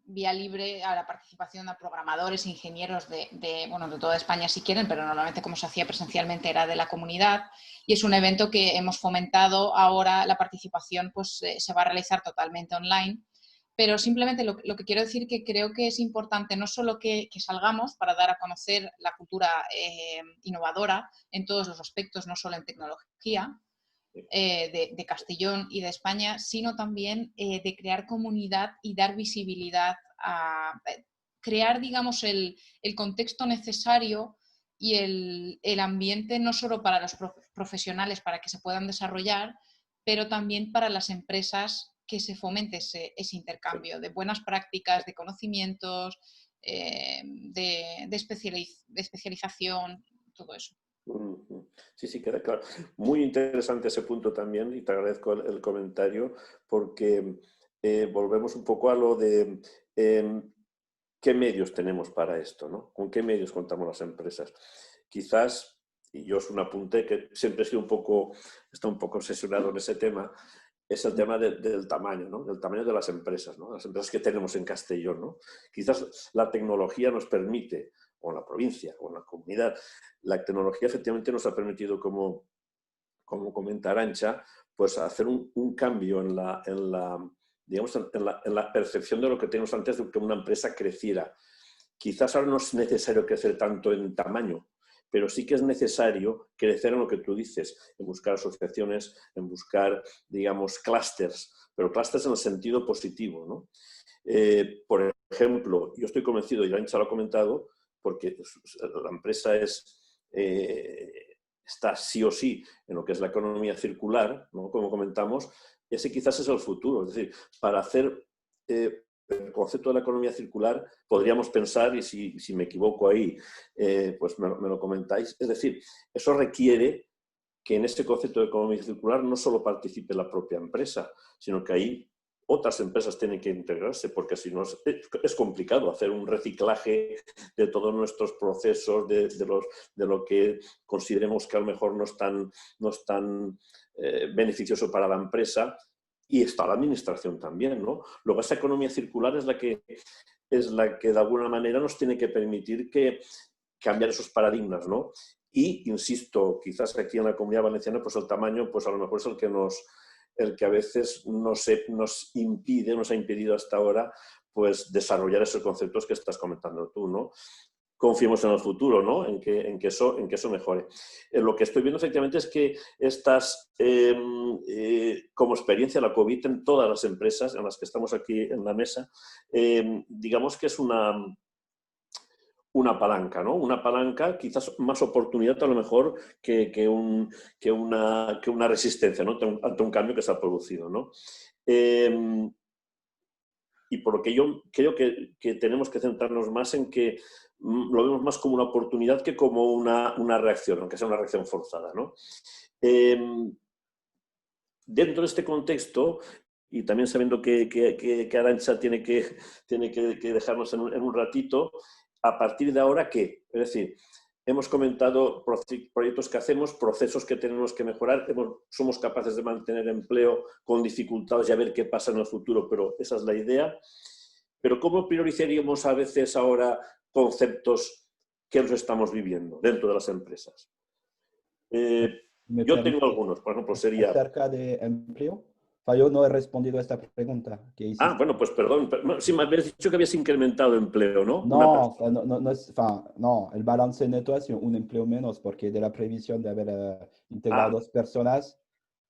vía libre a la participación de programadores, ingenieros de toda España si quieren, pero normalmente como se hacía presencialmente era de la comunidad, y es un evento que hemos fomentado. Ahora la participación se va a realizar totalmente online, pero simplemente lo que quiero decir, que creo que es importante no solo que salgamos para dar a conocer la cultura innovadora en todos los aspectos, no solo en tecnología, de Castellón y de España, sino también de crear comunidad y dar visibilidad crear, digamos, el contexto necesario y el ambiente no solo para los profesionales para que se puedan desarrollar, pero también para las empresas, que se fomente ese intercambio de buenas prácticas, de conocimientos, de especialización, todo eso. Sí, sí, queda claro. Muy interesante ese punto también y te agradezco el comentario porque volvemos un poco a lo de qué medios tenemos para esto, ¿no? ¿Con qué medios contamos las empresas? Quizás, y yo es un apunte que siempre he sido está un poco obsesionado en ese tema, es el tema del tamaño, ¿no? Del tamaño de las empresas, ¿no? Las empresas que tenemos en Castellón, ¿no? Quizás la tecnología nos permite, o en la provincia, o en la comunidad, la tecnología efectivamente nos ha permitido, como comenta Arantxa, pues hacer un cambio digamos, en la percepción de lo que teníamos antes de que una empresa creciera. Quizás ahora no es necesario crecer tanto en tamaño, pero sí que es necesario crecer en lo que tú dices, en buscar asociaciones, en buscar, digamos, clústeres, pero clústeres en el sentido positivo, ¿no? Por ejemplo, yo estoy convencido, y Arantxa lo ha comentado, porque la empresa está sí o sí en lo que es la economía circular, ¿no? Como comentamos, ese quizás es el futuro. Es decir, para hacer el concepto de la economía circular podríamos pensar, y si me equivoco ahí, pues me lo comentáis, es decir, eso requiere que en este concepto de economía circular no solo participe la propia empresa, sino que ahí otras empresas tienen que integrarse, porque si no es complicado hacer un reciclaje de todos nuestros procesos, de lo que consideremos que a lo mejor no es tan beneficioso para la empresa, y está la administración también, ¿no? Luego esa economía circular es la que de alguna manera nos tiene que permitir cambiar esos paradigmas, ¿no? Y, insisto, quizás aquí en la Comunidad Valenciana, pues el tamaño, pues a lo mejor es el que a veces nos ha impedido hasta ahora, pues desarrollar esos conceptos que estás comentando tú, ¿no? Confiemos en el futuro, ¿no? En que eso mejore. Lo que estoy viendo efectivamente es que como experiencia la COVID en todas las empresas en las que estamos aquí en la mesa, digamos que es una palanca, ¿no? Una palanca, quizás más oportunidad a lo mejor que una resistencia, ¿no? Ante un cambio que se ha producido, ¿no? Y por lo que yo creo que tenemos que centrarnos más en que lo vemos más como una oportunidad que como una reacción, aunque sea una reacción forzada, ¿no? Dentro de este contexto, y también sabiendo que Arantxa tiene que dejarnos en un ratito, a partir de ahora, ¿qué? Es decir, hemos comentado proyectos que hacemos, procesos que tenemos que mejorar, somos capaces de mantener empleo con dificultades y a ver qué pasa en el futuro, pero esa es la idea. Pero ¿cómo priorizaríamos a veces ahora conceptos que los estamos viviendo dentro de las empresas? Yo tengo algunos, por ejemplo, sería... Acerca de empleo, yo no he respondido a esta pregunta que hiciste. Bueno, pues perdón. Sí, me habías dicho que habías incrementado empleo, ¿no? No, no, el balance neto es un empleo menos, porque de la previsión de haber integrado 2 personas,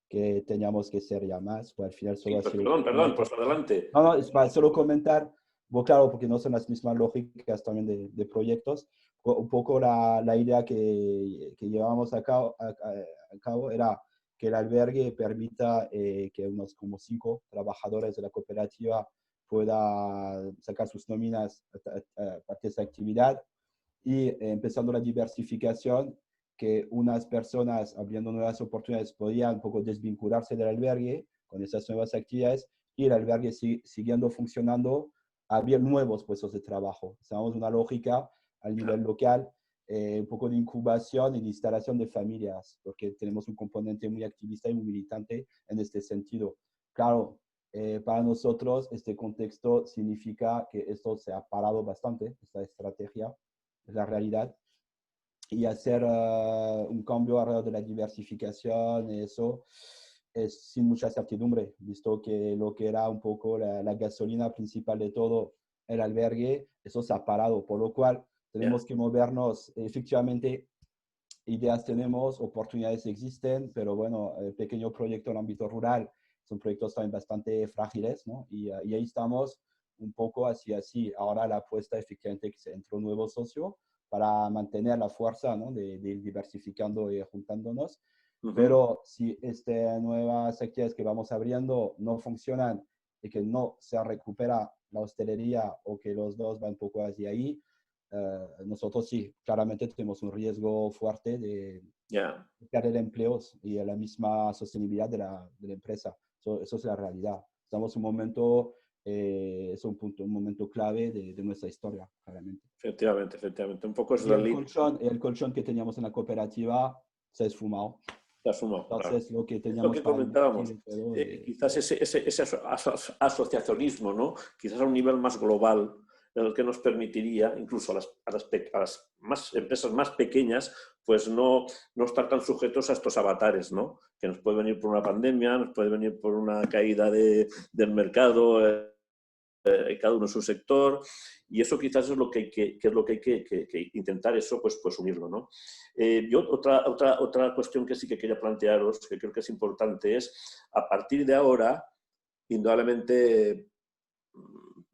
que teníamos que ser ya más, pues al final solo Sí, ha sido... perdón, pues adelante. No, es para solo comentar, bueno, claro, porque no son las mismas lógicas también de proyectos. Un poco la idea que llevamos a cabo era que el albergue permita que unos como 5 trabajadores de la cooperativa puedan sacar sus nóminas a partir de esa actividad y empezando la diversificación, que unas personas abriendo nuevas oportunidades podían un poco desvincularse del albergue con esas nuevas actividades y el albergue siguiendo funcionando, abrir nuevos puestos de trabajo. Tenemos una lógica a nivel local, un poco de incubación y de instalación de familias, porque tenemos un componente muy activista y muy militante en este sentido. Claro, para nosotros este contexto significa que esto se ha parado bastante, esta estrategia, es la realidad, y hacer un cambio alrededor de la diversificación, eso es sin mucha certidumbre, visto que lo que era un poco la gasolina principal de todo, el albergue, eso se ha parado, por lo cual tenemos que movernos. Efectivamente, ideas tenemos, oportunidades existen, pero bueno, el pequeño proyecto en el ámbito rural son proyectos también bastante frágiles, ¿no? Y ahí estamos un poco así. Ahora la apuesta efectivamente que se entró un nuevo socio para mantener la fuerza, ¿no? de ir diversificando y juntándonos. Pero si estas nuevas actividades que vamos abriendo no funcionan y que no se recupera la hostelería o que los dos van un poco hacia ahí, nosotros sí, claramente tenemos un riesgo fuerte de perder empleos y la misma sostenibilidad de la empresa. Eso es la realidad. Estamos en un momento, es un momento clave de nuestra historia, claramente. Efectivamente, efectivamente. Un poco es Y el colchón que teníamos en la cooperativa se ha esfumado. Se ha esfumado, entonces, claro. lo que Es lo que comentábamos. Quizás ese asociacionismo, ¿no? Quizás a un nivel más global, en el que nos permitiría, incluso a las empresas más pequeñas, pues no estar tan sujetos a estos avatares, ¿no? Que nos puede venir por una pandemia, nos puede venir por una caída del mercado, cada uno en su sector, y eso quizás es lo que hay que intentar eso, pues unirlo, ¿no? Yo otra cuestión que sí que quería plantearos, que creo que es importante, es a partir de ahora, indudablemente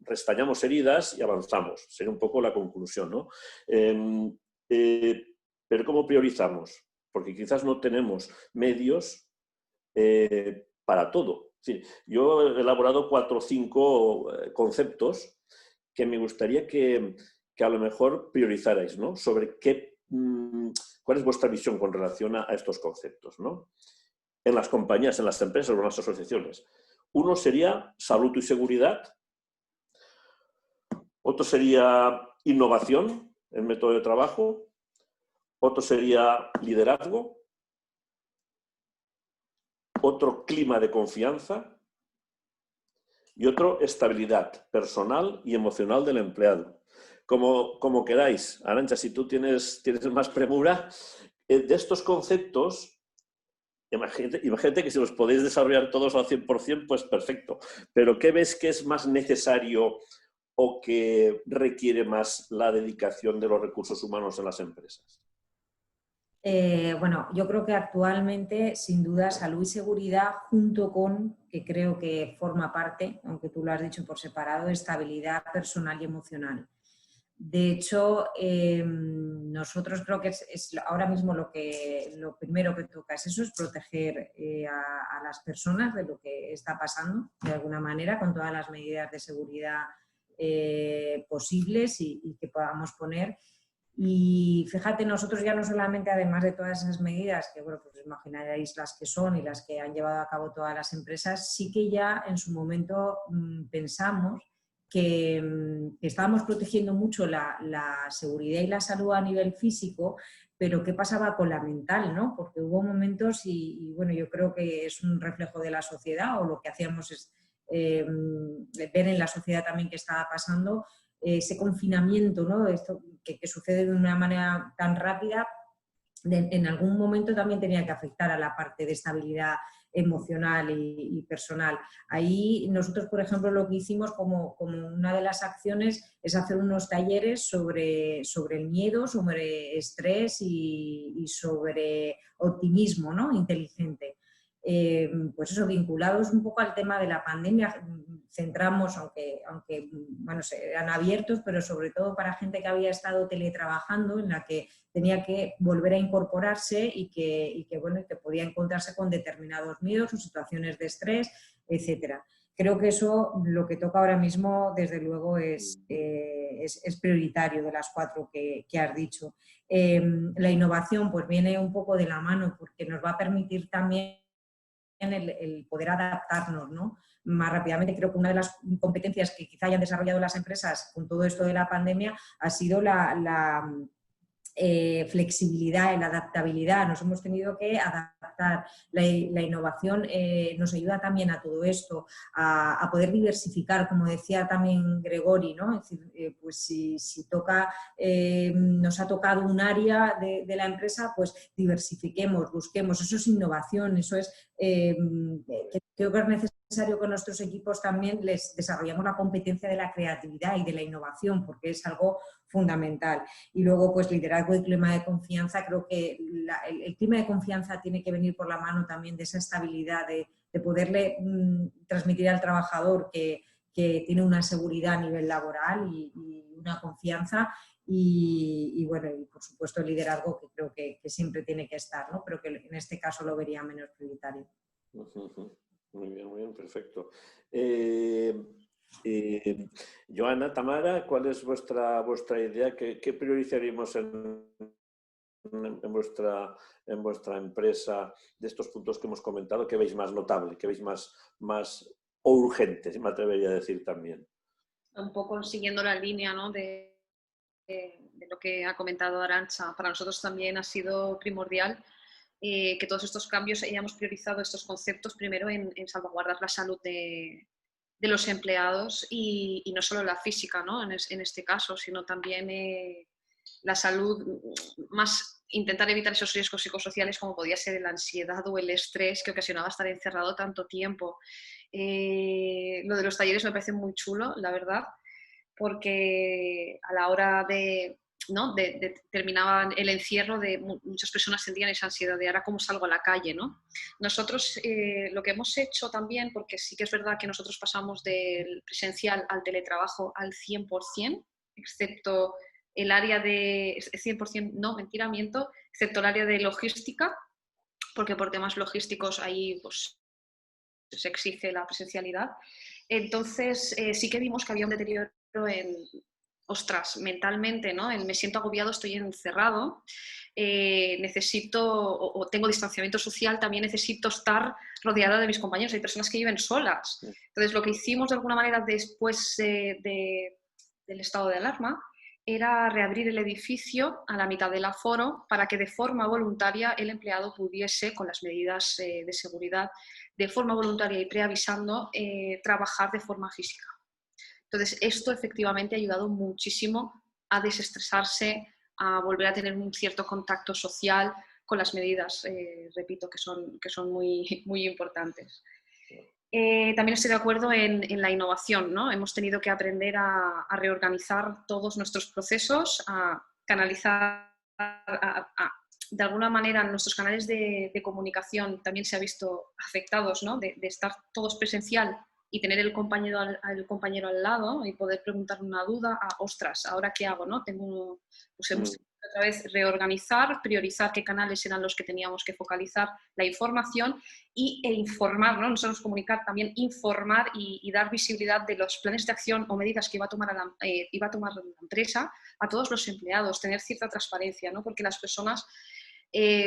restañamos heridas y avanzamos. Sería un poco la conclusión, ¿no? Pero ¿cómo priorizamos? Porque quizás no tenemos medios para todo. Sí, yo he elaborado 4 o 5 conceptos que me gustaría que a lo mejor priorizarais, ¿no? Sobre cuál es vuestra visión con relación a estos conceptos, ¿no? En las compañías, en las empresas o en las asociaciones. Uno sería salud y seguridad. Otro sería innovación, el método de trabajo. Otro sería liderazgo. Otro, clima de confianza, y otro, estabilidad personal y emocional del empleado. Como queráis. Arantxa, si tú tienes más premura, de estos conceptos, imagínate que si los podéis desarrollar todos al 100%, pues perfecto. Pero ¿qué ves que es más necesario o que requiere más la dedicación de los recursos humanos en las empresas? Bueno, yo creo que actualmente, sin duda, salud y seguridad, junto con, que creo que forma parte, aunque tú lo has dicho por separado, estabilidad personal y emocional. De hecho, nosotros creo que es ahora mismo lo primero que toca es eso, es proteger a las personas de lo que está pasando, de alguna manera, con todas las medidas de seguridad posibles y que podamos poner. Y fíjate, nosotros ya no solamente, además de todas esas medidas, que bueno, pues imaginaréis las que son y las que han llevado a cabo todas las empresas, sí que ya en su momento pensamos que estábamos protegiendo mucho la seguridad y la salud a nivel físico, pero ¿qué pasaba con la mental, ¿no? Porque hubo momentos y bueno, yo creo que es un reflejo de la sociedad, o lo que hacíamos es ver en la sociedad también que estaba pasando, ese confinamiento, ¿no? Esto que sucede de una manera tan rápida, en algún momento también tenía que afectar a la parte de estabilidad emocional y personal. Ahí nosotros, por ejemplo, lo que hicimos como una de las acciones es hacer unos talleres sobre el miedo, sobre estrés y sobre optimismo, ¿no? Inteligente. Pues eso, vinculados un poco al tema de la pandemia, centramos, aunque bueno, eran abiertos, pero sobre todo para gente que había estado teletrabajando, en la que tenía que volver a incorporarse y que podía encontrarse con determinados miedos o situaciones de estrés, etcétera. Creo que eso, lo que toca ahora mismo, desde luego, es prioritario de las 4 que has dicho. La innovación pues viene un poco de la mano, porque nos va a permitir también el poder adaptarnos, ¿no? Más rápidamente. Creo que una de las competencias que quizá hayan desarrollado las empresas con todo esto de la pandemia ha sido la flexibilidad y la adaptabilidad. Nos hemos tenido que adaptar. La innovación nos ayuda también a todo esto, a poder diversificar, como decía también Gregori, ¿no? Es decir, pues si nos ha tocado un área de la empresa, pues diversifiquemos, busquemos. Eso es innovación, eso es creo que es necesario que nuestros equipos también les desarrollemos la competencia de la creatividad y de la innovación, porque es algo fundamental. Y luego, pues liderazgo y clima de confianza. Creo que el clima de confianza tiene que venir por la mano también de esa estabilidad, de poderle transmitir al trabajador que tiene una seguridad a nivel laboral y una confianza. Y bueno, y por supuesto el liderazgo, que creo que siempre tiene que estar, ¿no? Pero que en este caso lo vería menos prioritario. Muy bien, perfecto. Joana, Tamara, ¿cuál es vuestra idea? ¿Qué priorizaríamos en vuestra empresa de estos puntos que hemos comentado? ¿Qué veis más notable? ¿Qué veis más urgente, me atrevería a decir también? Un poco siguiendo la línea, ¿no?, de lo que ha comentado Arantxa. Para nosotros también ha sido primordial que todos estos cambios hayamos priorizado estos conceptos primero en salvaguardar la salud de los empleados y no solo la física, ¿no?, en este caso, sino también la salud, más intentar evitar esos riesgos psicosociales como podía ser la ansiedad o el estrés que ocasionaba estar encerrado tanto tiempo. Lo de los talleres me parece muy chulo, la verdad, porque a la hora de, ¿no?, de terminaba el encierro, muchas personas sentían esa ansiedad de ahora cómo salgo a la calle, ¿no? Nosotros lo que hemos hecho también, porque sí que es verdad que nosotros pasamos del presencial al teletrabajo al 100%, excepto el área de 100%, no, mentira, miento, excepto el área de logística, porque por temas logísticos ahí pues se exige la presencialidad. Entonces sí que vimos que había un deterioro en, ostras, mentalmente, ¿no? Me siento agobiado, estoy encerrado, necesito, o tengo distanciamiento social, también necesito estar rodeada de mis compañeros. Hay personas que viven solas. Entonces, lo que hicimos de alguna manera después del estado de alarma era reabrir el edificio a la mitad del aforo para que de forma voluntaria el empleado pudiese, con las medidas de seguridad, de forma voluntaria y preavisando, trabajar de forma física. Entonces, esto efectivamente ha ayudado muchísimo a desestresarse, a volver a tener un cierto contacto social con las medidas, repito, que son muy, muy importantes. También estoy de acuerdo en la innovación, ¿no? Hemos tenido que aprender a reorganizar todos nuestros procesos, a canalizar, de alguna manera nuestros canales de comunicación también se ha visto afectados, ¿no?, de estar todos presencial y tener el compañero al lado y poder preguntar una duda, ostras, ¿ahora qué hago? ¿No? Pues hemos tenido que otra vez reorganizar, priorizar qué canales eran los que teníamos que focalizar la información e informar, ¿no? Nosotros comunicar, también informar y dar visibilidad de los planes de acción o medidas que iba a tomar la empresa a todos los empleados, tener cierta transparencia, ¿no? Porque las personas,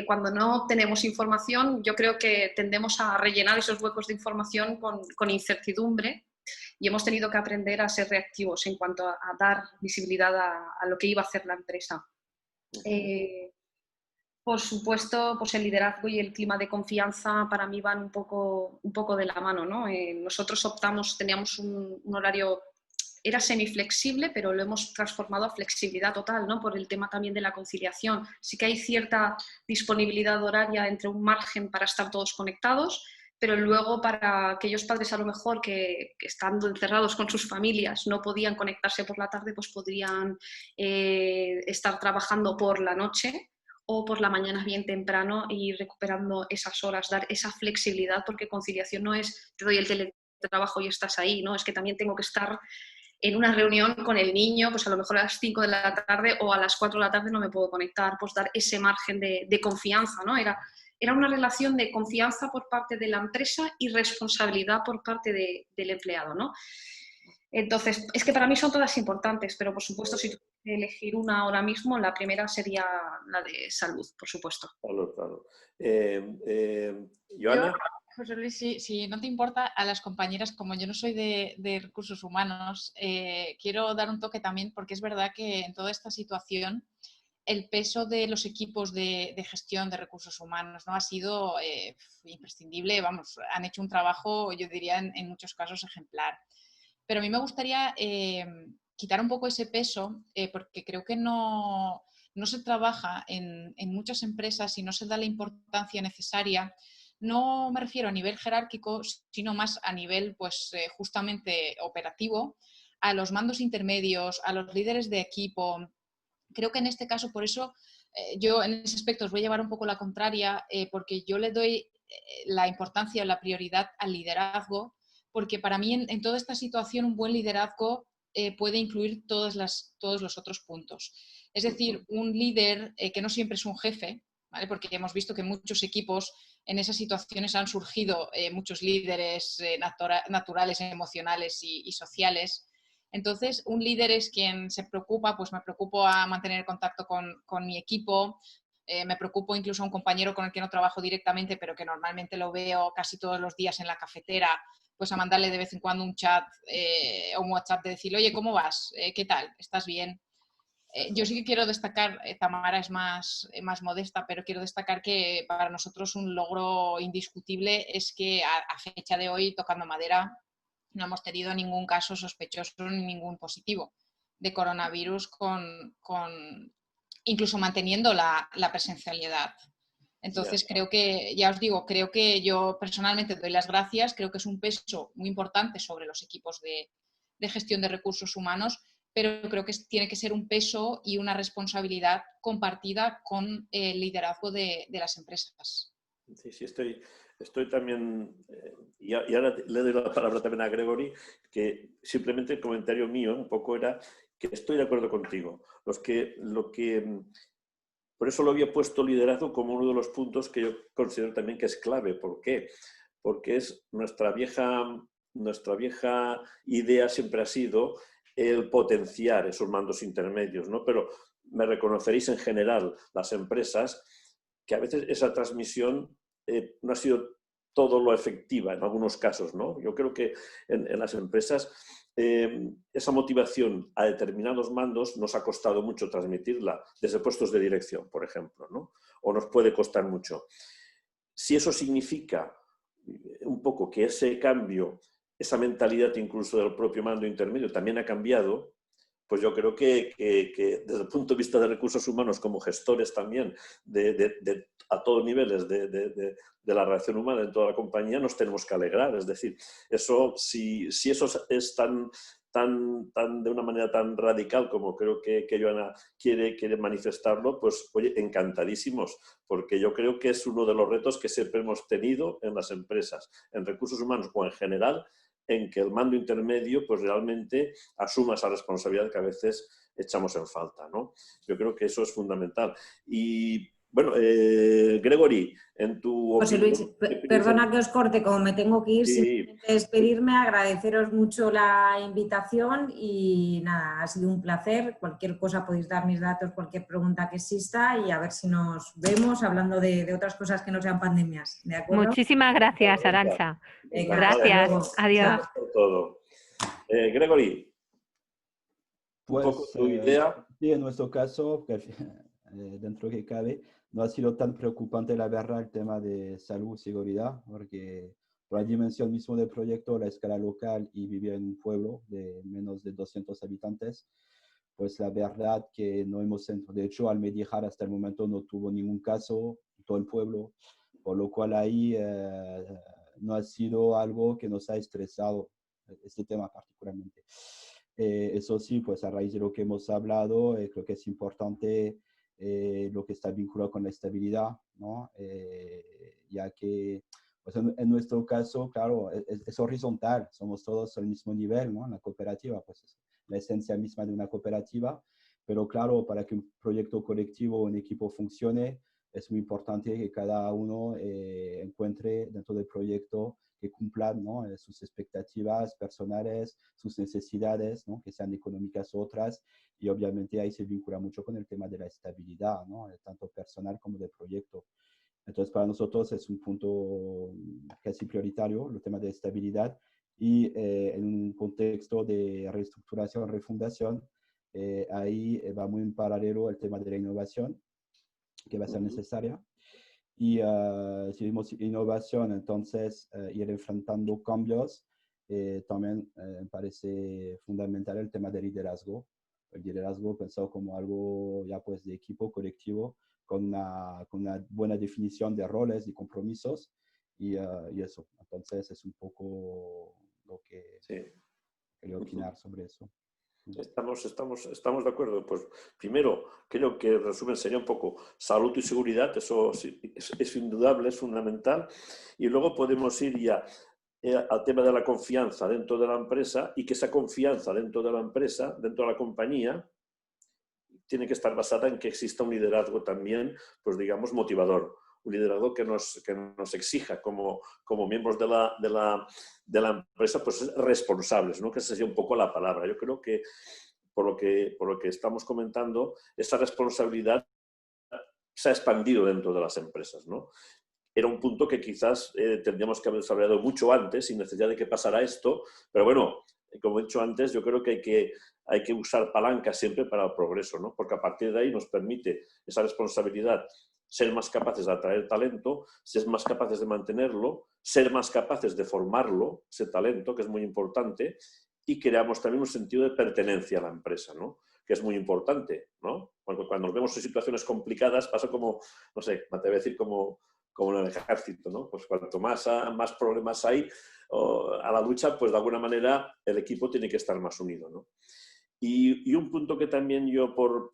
cuando no tenemos información, yo creo que tendemos a rellenar esos huecos de información con incertidumbre y hemos tenido que aprender a ser reactivos en cuanto a dar visibilidad a lo que iba a hacer la empresa. Por supuesto, pues el liderazgo y el clima de confianza para mí van un poco de la mano, ¿no? Nosotros teníamos un horario, era semiflexible, pero lo hemos transformado a flexibilidad total, ¿no? Por el tema también de la conciliación. Sí que hay cierta disponibilidad horaria entre un margen para estar todos conectados, pero luego para aquellos padres a lo mejor que estando encerrados con sus familias no podían conectarse por la tarde, pues podrían estar trabajando por la noche o por la mañana bien temprano y recuperando esas horas, dar esa flexibilidad, porque conciliación no es te doy el teletrabajo y estás ahí, ¿no? Es que también tengo que estar en una reunión con el niño, pues a lo mejor a las 5 de la tarde o a las 4 de la tarde no me puedo conectar, pues dar ese margen de confianza, ¿no? Era una relación de confianza por parte de la empresa y responsabilidad por parte del empleado, ¿no? Entonces, es que para mí son todas importantes, pero por supuesto, si tuviera que elegir una ahora mismo, la primera sería la de salud, por supuesto. Claro. Yo, José Luis, si no te importa, a las compañeras, como yo no soy de recursos humanos, quiero dar un toque también, porque es verdad que en toda esta situación el peso de los equipos de gestión de recursos humanos, ¿no?, ha sido imprescindible. Vamos, han hecho un trabajo, yo diría, en muchos casos ejemplar. Pero a mí me gustaría quitar un poco ese peso, porque creo que no se trabaja en muchas empresas y no se da la importancia necesaria. No me refiero a nivel jerárquico, sino más a nivel, pues, justamente operativo, a los mandos intermedios, a los líderes de equipo. Creo que en este caso, por eso, yo en ese aspecto os voy a llevar un poco la contraria, porque yo le doy la importancia o la prioridad al liderazgo, porque para mí en toda esta situación un buen liderazgo puede incluir todos los otros puntos. Es decir, un líder que no siempre es un jefe, ¿vale? Porque hemos visto que muchos equipos en esas situaciones han surgido muchos líderes naturales, emocionales y sociales. Entonces, un líder es quien se preocupa, pues me preocupo a mantener contacto con mi equipo, me preocupo incluso a un compañero con el que no trabajo directamente, pero que normalmente lo veo casi todos los días en la cafetera, pues a mandarle de vez en cuando un chat o un WhatsApp de decir, oye, ¿cómo vas? ¿Qué tal? ¿Estás bien? Yo sí que quiero destacar, Tamara es más modesta, pero quiero destacar que para nosotros un logro indiscutible es que a fecha de hoy, tocando madera, no hemos tenido ningún caso sospechoso ni ningún positivo de coronavirus incluso manteniendo la presencialidad. Entonces creo que, ya os digo, creo que yo personalmente doy las gracias, creo que es un peso muy importante sobre los equipos de gestión de recursos humanos, pero creo que tiene que ser un peso y una responsabilidad compartida con el liderazgo de las empresas. Sí, estoy también, y ahora le doy la palabra también a Gregory, que simplemente el comentario mío un poco era que estoy de acuerdo contigo. Por eso lo había puesto liderazgo como uno de los puntos que yo considero también que es clave. ¿Por qué? Porque es nuestra vieja idea siempre ha sido el potenciar esos mandos intermedios, ¿no? Pero me reconoceréis en general, las empresas, que a veces esa transmisión no ha sido todo lo efectiva en algunos casos, ¿no? Yo creo que en las empresas esa motivación a determinados mandos nos ha costado mucho transmitirla desde puestos de dirección, por ejemplo, ¿no? O nos puede costar mucho. Si eso significa un poco que ese cambio, esa mentalidad incluso del propio mando intermedio también ha cambiado, pues yo creo que desde el punto de vista de recursos humanos, como gestores también, a todos niveles de la relación humana en toda la compañía, nos tenemos que alegrar. Es decir, eso, si eso es tan de una manera tan radical como creo que Joana quiere manifestarlo, pues oye, encantadísimos, porque yo creo que es uno de los retos que siempre hemos tenido en las empresas, en recursos humanos o en general, en que el mando intermedio pues realmente asuma esa responsabilidad que a veces echamos en falta, ¿no? Yo creo que eso es fundamental. Y bueno, Gregory, en tu José opinión... Luis, perdona que os corte, como me tengo que ir, Sí. simplemente despedirme, agradeceros mucho la invitación y nada, ha sido un placer. Cualquier cosa podéis dar mis datos, cualquier pregunta que exista y a ver si nos vemos hablando de otras cosas que no sean pandemias. ¿De acuerdo? Muchísimas gracias, Arantxa. Venga, gracias, adiós. Gracias por todo. Gregory, un poco tu idea. Sí, en nuestro caso, dentro que cabe, no ha sido tan preocupante, la verdad, el tema de salud y seguridad, porque por la dimensión mismo del proyecto, la escala local y vivir en un pueblo de menos de 200 habitantes, pues la verdad que no hemos, de hecho, Almedíjar hasta el momento no tuvo ningún caso, todo el pueblo, por lo cual ahí no ha sido algo que nos ha estresado, este tema particularmente. Eso sí, pues a raíz de lo que hemos hablado, creo que es importante lo que está vinculado con la estabilidad, ¿no? Ya que pues en nuestro caso, claro, es horizontal, somos todos al mismo nivel, ¿no? En la cooperativa, pues es la esencia misma de una cooperativa, pero claro, para que un proyecto colectivo o un equipo funcione, es muy importante que cada uno encuentre dentro del proyecto que cumplan, ¿no? Sus expectativas personales, sus necesidades, ¿no? Que sean económicas u otras, y obviamente ahí se vincula mucho con el tema de la estabilidad, ¿no? Tanto personal como del proyecto. Entonces, para nosotros es un punto casi prioritario, el tema de estabilidad, y en un contexto de reestructuración, refundación, ahí va muy en paralelo el tema de la innovación, que va a ser necesaria. Y si vemos innovación, entonces ir enfrentando cambios, también me parece fundamental el tema del liderazgo. El liderazgo pensado como algo ya pues de equipo colectivo, con una buena definición de roles y compromisos, y eso. Entonces es un poco lo que quería opinar sobre eso. Estamos de acuerdo. Pues primero, creo que el resumen sería un poco salud y seguridad, eso es indudable, es fundamental. Y luego podemos ir ya al tema de la confianza dentro de la empresa, y que esa confianza dentro de la empresa, dentro de la compañía, tiene que estar basada en que exista un liderazgo también, pues digamos, motivador. liderazgo que nos exija como miembros de la empresa, pues responsables, ¿no? Que esa sería un poco la palabra. Yo creo que por lo que estamos comentando, esa responsabilidad se ha expandido dentro de las empresas, ¿no? Era un punto que quizás tendríamos que haber desarrollado mucho antes, sin necesidad de que pasara esto, pero bueno, como he dicho antes, yo creo que hay que usar palancas siempre para el progreso, ¿no? Porque a partir de ahí nos permite esa responsabilidad, ser más capaces de atraer talento, ser más capaces de mantenerlo, ser más capaces de formarlo, ese talento, que es muy importante, y creamos también un sentido de pertenencia a la empresa, ¿no? Que es muy importante, ¿no? Cuando nos vemos en situaciones complicadas, pasa como, no sé, me atrevo a decir como en el ejército, ¿no? Pues cuanto más problemas hay a la lucha, pues de alguna manera el equipo tiene que estar más unido, ¿no? Y un punto que también yo, por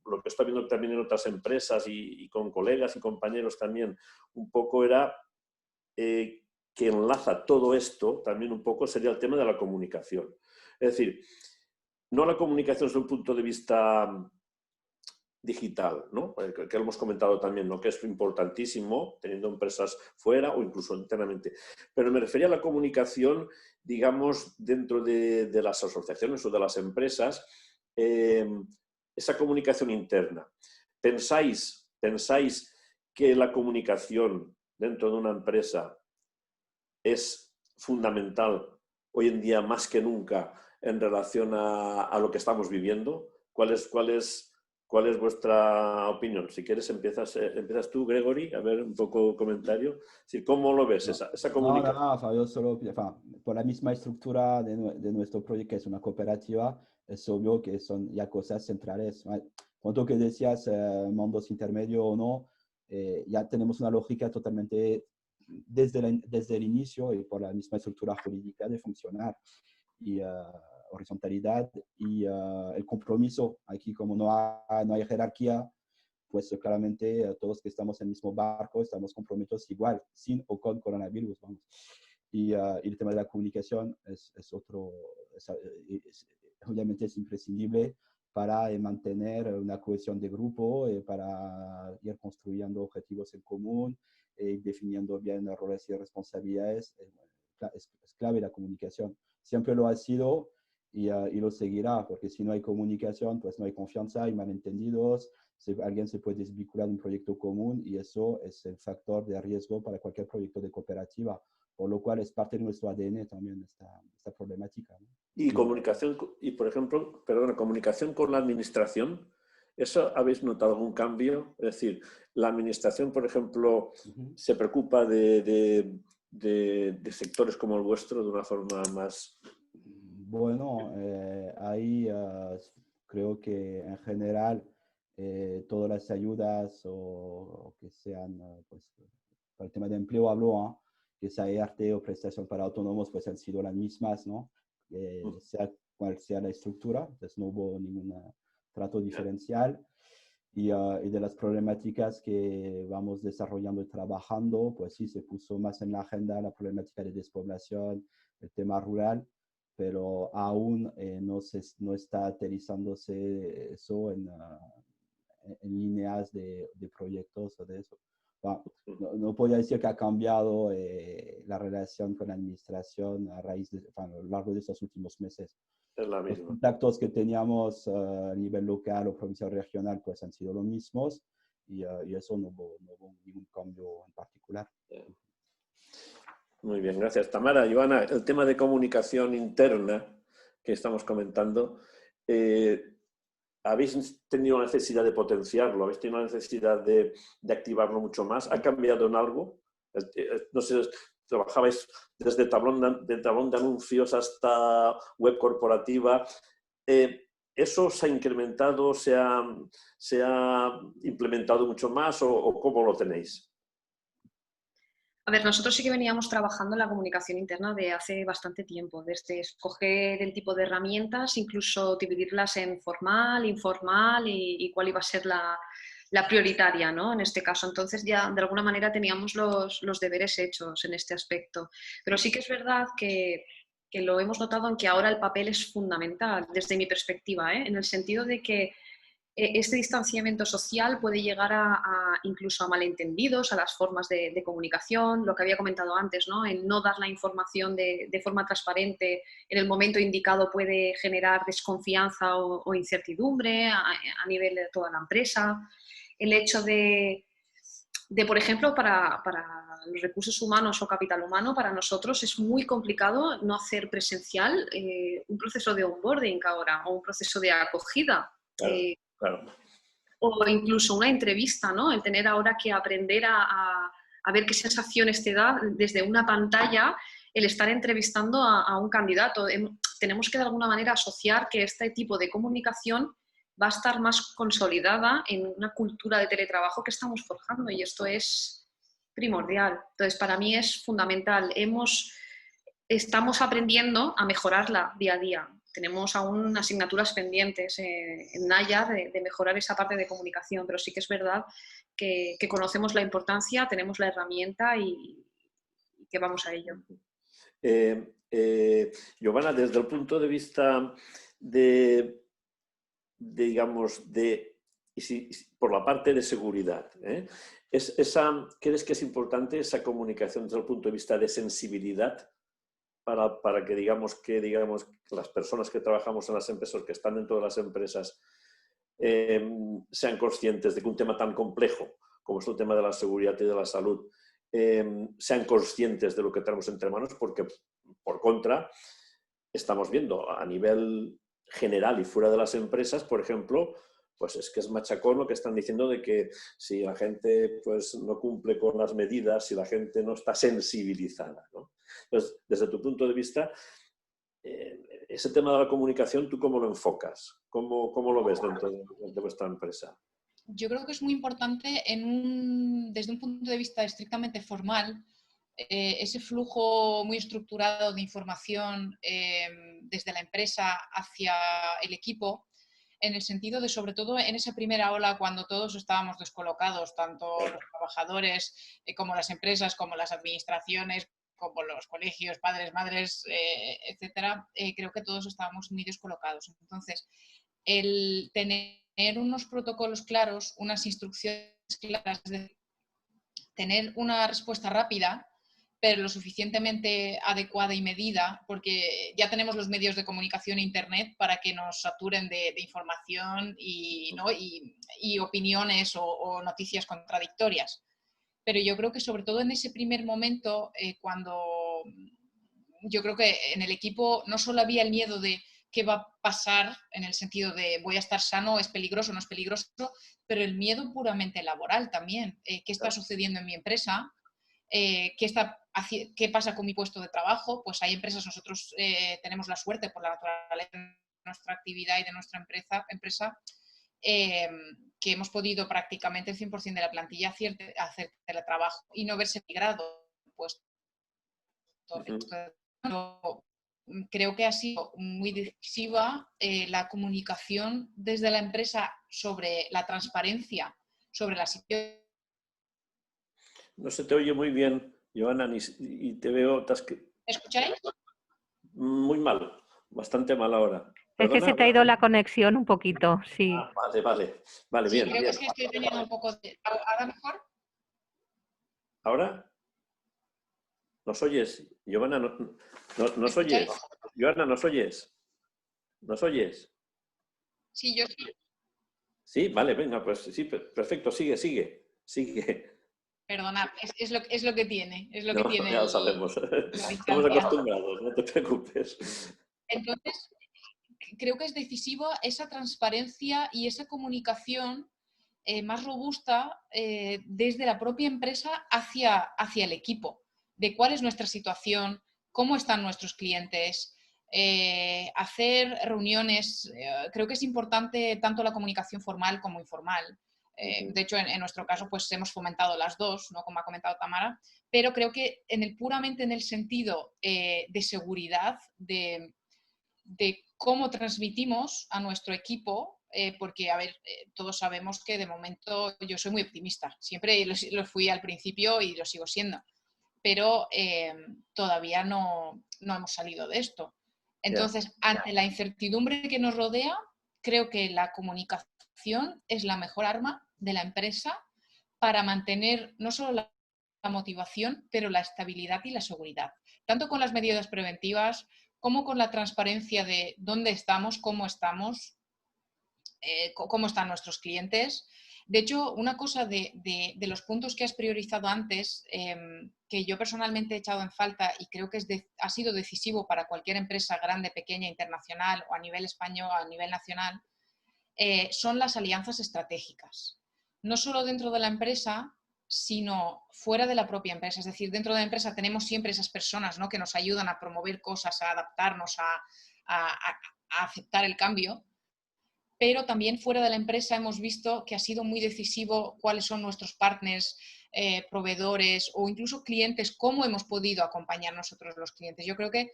lo que estoy viendo también en otras empresas y con colegas y compañeros también, un poco era que enlaza todo esto, también un poco sería el tema de la comunicación. Es decir, no la comunicación desde un punto de vista digital, ¿no? Que lo hemos comentado también, ¿no? Que es importantísimo teniendo empresas fuera o incluso internamente. Pero me refería a la comunicación, digamos, dentro de las asociaciones o de las empresas, esa comunicación interna. ¿Pensáis que la comunicación dentro de una empresa es fundamental hoy en día más que nunca en relación a lo que estamos viviendo? ¿Cuál es vuestra opinión? Si quieres, empiezas tú, Gregory, a ver un poco comentario. ¿Cómo lo ves esa comunicación? No, Fabio, solo, por la misma estructura de nuestro proyecto, que es una cooperativa, es obvio que son ya cosas centrales. Cuanto que decías, mundos intermedios o no, ya tenemos una lógica totalmente desde el inicio y por la misma estructura jurídica de funcionar. Y horizontalidad y el compromiso. Aquí, como no hay jerarquía, pues claramente todos que estamos en el mismo barco estamos comprometidos igual, sin o con coronavirus, vamos. Y el tema de la comunicación es otro, obviamente es imprescindible para mantener una cohesión de grupo, para ir construyendo objetivos en común, definiendo bien roles y responsabilidades. Es clave la comunicación. Siempre lo ha sido y lo seguirá, porque si no hay comunicación, pues no hay confianza, hay malentendidos, alguien se puede desvincular de un proyecto común y eso es el factor de riesgo para cualquier proyecto de cooperativa, por lo cual es parte de nuestro ADN también esta problemática, ¿no? Y comunicación, y por ejemplo, comunicación con la administración, ¿eso habéis notado algún cambio? Es decir, la administración, por ejemplo, se preocupa de sectores como el vuestro de una forma más... Bueno, ahí creo que en general todas las ayudas o que sean, pues, para el tema de empleo hablo, que sea ERTE o prestación para autónomos, pues han sido las mismas, ¿no? Sea cual sea la estructura, entonces no hubo ningún trato diferencial. Y de las problemáticas que vamos desarrollando y trabajando, pues sí, se puso más en la agenda la problemática de despoblación, el tema rural, pero aún no está aterrizándose eso en líneas de proyectos o de eso. No podría decir que ha cambiado la relación con la administración a lo largo de estos últimos meses. Es la Los misma. contactos que teníamos a nivel local o provincial regional pues han sido los mismos y eso no hubo ningún cambio en particular. Muy bien, gracias. Tamara, Joana, el tema de comunicación interna que estamos comentando, ¿habéis tenido la necesidad de potenciarlo? ¿Habéis tenido la necesidad de activarlo mucho más? ¿Ha cambiado en algo? No sé, trabajabais desde tablón de anuncios hasta web corporativa. ¿Eso se ha incrementado, se ha implementado mucho más o cómo lo tenéis? A ver, nosotros sí que veníamos trabajando en la comunicación interna de hace bastante tiempo, desde escoger el tipo de herramientas, incluso dividirlas en formal, informal y cuál iba a ser la prioritaria, ¿no? En este caso. Entonces ya de alguna manera teníamos los deberes hechos en este aspecto. Pero sí que es verdad que lo hemos notado en que ahora el papel es fundamental desde mi perspectiva, ¿eh? En el sentido de que este distanciamiento social puede llegar incluso a malentendidos, a las formas de comunicación, lo que había comentado antes, ¿no? El no dar la información de forma transparente en el momento indicado puede generar desconfianza o incertidumbre a nivel de toda la empresa. El hecho por ejemplo, para los recursos humanos o capital humano, para nosotros es muy complicado no hacer presencial un proceso de onboarding ahora o un proceso de acogida. Claro, claro. O incluso una entrevista, ¿no? El tener ahora que aprender a ver qué sensaciones te da desde una pantalla el estar entrevistando a un candidato. Tenemos que de alguna manera asociar que este tipo de comunicación va a estar más consolidada en una cultura de teletrabajo que estamos forjando y esto es primordial. Entonces, para mí es fundamental. Estamos aprendiendo a mejorarla día a día. Tenemos aún asignaturas pendientes en Naya de mejorar esa parte de comunicación, pero sí que es verdad que conocemos la importancia, tenemos la herramienta y que vamos a ello. Giovanna, desde el punto de vista por la parte de seguridad, ¿crees que es importante esa comunicación desde el punto de vista de sensibilidad para que digamos las personas que trabajamos en las empresas, que están dentro de las empresas, sean conscientes de que un tema tan complejo como es el tema de la seguridad y de la salud, sean conscientes de lo que tenemos entre manos? Porque, por contra, estamos viendo a nivel general y fuera de las empresas, por ejemplo, pues es que es machacón lo que están diciendo de que si la gente pues, no cumple con las medidas, si la gente no está sensibilizada, ¿no? Entonces, desde tu punto de vista, ese tema de la comunicación, ¿tú cómo lo enfocas? ¿Cómo lo ves dentro de vuestra empresa? Yo creo que es muy importante desde un punto de vista estrictamente formal, ese flujo muy estructurado de información desde la empresa hacia el equipo, en el sentido de, sobre todo en esa primera ola, cuando todos estábamos descolocados, tanto los trabajadores como las empresas, como las administraciones, como los colegios, padres, madres, etcétera, creo que todos estábamos muy descolocados. Entonces, el tener unos protocolos claros, unas instrucciones claras, tener una respuesta rápida, pero lo suficientemente adecuada y medida, porque ya tenemos los medios de comunicación e internet para que nos saturen de información y opiniones o noticias contradictorias. Pero yo creo que sobre todo en ese primer momento, cuando yo creo que en el equipo no solo había el miedo de qué va a pasar, en el sentido de voy a estar sano, es peligroso, no es peligroso, pero el miedo puramente laboral también. ¿Qué está sucediendo en mi empresa? ¿Qué pasa con mi puesto de trabajo? Pues hay empresas, nosotros tenemos la suerte por la naturaleza de nuestra actividad y de nuestra empresa que hemos podido prácticamente el 100% de la plantilla hacer teletrabajo y no verse migrado. Pues, creo que ha sido muy decisiva la comunicación desde la empresa sobre la transparencia, sobre la situación. No se te oye muy bien, Giovanna, y te veo... ¿Me escucháis? Muy mal, bastante mal ahora. Es que se te ha ido la conexión un poquito, sí. Ah, vale, Sí, bien. Creo que es que estoy teniendo un poco de... ¿Ahora mejor? ¿Ahora? ¿Nos oyes? Giovanna, ¿nos oyes? Giovanna, ¿nos oyes? ¿Nos oyes? Sí, yo sí. Sí, vale, venga, pues sí, perfecto, sigue. Perdonad, es lo que tiene. Es lo que tiene ya lo sabemos. Estamos acostumbrados, no te preocupes. Entonces, creo que es decisiva esa transparencia y esa comunicación más robusta desde la propia empresa hacia el equipo, de cuál es nuestra situación, cómo están nuestros clientes, hacer reuniones. Creo que es importante tanto la comunicación formal como informal. De hecho, en nuestro caso, pues hemos fomentado las dos, ¿no? Como ha comentado Tamara, pero creo que puramente en el sentido de seguridad, de cómo transmitimos a nuestro equipo, porque, a ver, todos sabemos que de momento yo soy muy optimista, siempre lo fui al principio y lo sigo siendo, pero todavía no hemos salido de esto. Entonces, ante la incertidumbre que nos rodea, creo que la comunicación motivación es la mejor arma de la empresa para mantener no solo la motivación, pero la estabilidad y la seguridad. Tanto con las medidas preventivas como con la transparencia de dónde estamos, cómo estamos, cómo están nuestros clientes. De hecho, una cosa de los puntos que has priorizado antes, que yo personalmente he echado en falta y creo que ha sido decisivo para cualquier empresa grande, pequeña, internacional o a nivel español o a nivel nacional, son las alianzas estratégicas. No solo dentro de la empresa, sino fuera de la propia empresa. Es decir, dentro de la empresa tenemos siempre esas personas, ¿no?, que nos ayudan a promover cosas, a adaptarnos, a aceptar el cambio. Pero también fuera de la empresa hemos visto que ha sido muy decisivo cuáles son nuestros partners, proveedores o incluso clientes, cómo hemos podido acompañar nosotros los clientes. Yo creo que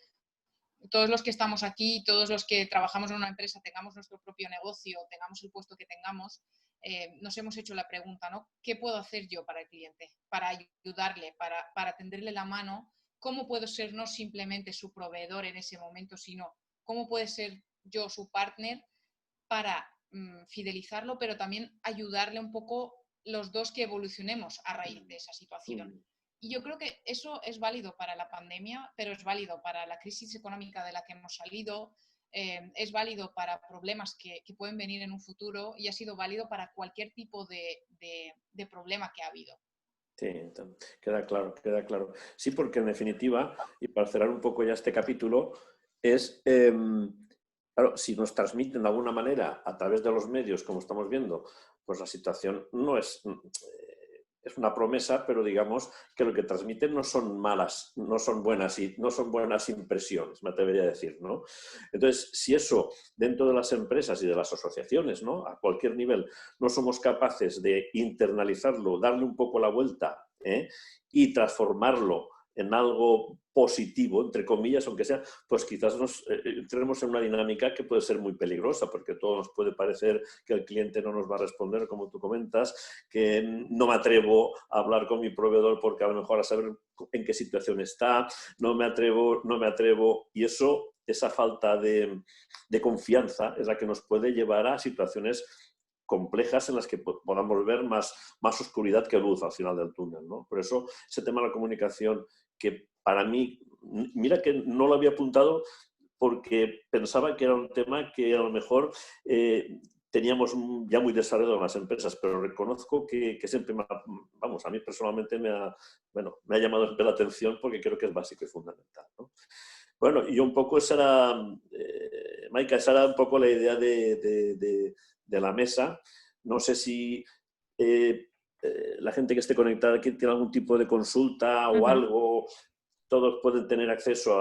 todos los que estamos aquí, todos los que trabajamos en una empresa, tengamos nuestro propio negocio, tengamos el puesto que tengamos, nos hemos hecho la pregunta, ¿no? ¿Qué puedo hacer yo para el cliente? Para ayudarle, para tenderle la mano. ¿Cómo puedo ser no simplemente su proveedor en ese momento, sino cómo puede ser yo su partner para fidelizarlo, pero también ayudarle un poco los dos que evolucionemos a raíz de esa situación? Y yo creo que eso es válido para la pandemia, pero es válido para la crisis económica de la que hemos salido, es válido para problemas que pueden venir en un futuro y ha sido válido para cualquier tipo de problema que ha habido. Sí, queda claro, queda claro. Sí, porque en definitiva, y para cerrar un poco ya este capítulo, es, claro, si nos transmiten de alguna manera a través de los medios, como estamos viendo, pues la situación no es una promesa, pero digamos que lo que transmiten no son malas, no son buenas impresiones, me atrevería a decir, ¿no? Entonces, si eso dentro de las empresas y de las asociaciones, ¿no?, a cualquier nivel, no somos capaces de internalizarlo, darle un poco la vuelta, y transformarlo en algo positivo, entre comillas, aunque sea, pues quizás nos entremos en una dinámica que puede ser muy peligrosa, porque todo nos puede parecer que el cliente no nos va a responder, como tú comentas, que no me atrevo a hablar con mi proveedor porque a lo mejor a saber en qué situación está, no me atrevo, y eso, esa falta de confianza es la que nos puede llevar a situaciones complejas en las que podamos ver más oscuridad que luz al final del túnel, ¿no? Por eso, ese tema de la comunicación, que para mí, mira que no lo había apuntado porque pensaba que era un tema que a lo mejor teníamos ya muy desarrollado en las empresas, pero reconozco que siempre, a mí personalmente me ha llamado la atención porque creo que es básico y fundamental, ¿no? Bueno, y un poco esa era, Maika, esa era un poco la idea de la mesa. No sé si la gente que esté conectada aquí tiene algún tipo de consulta o algo. Todos pueden tener acceso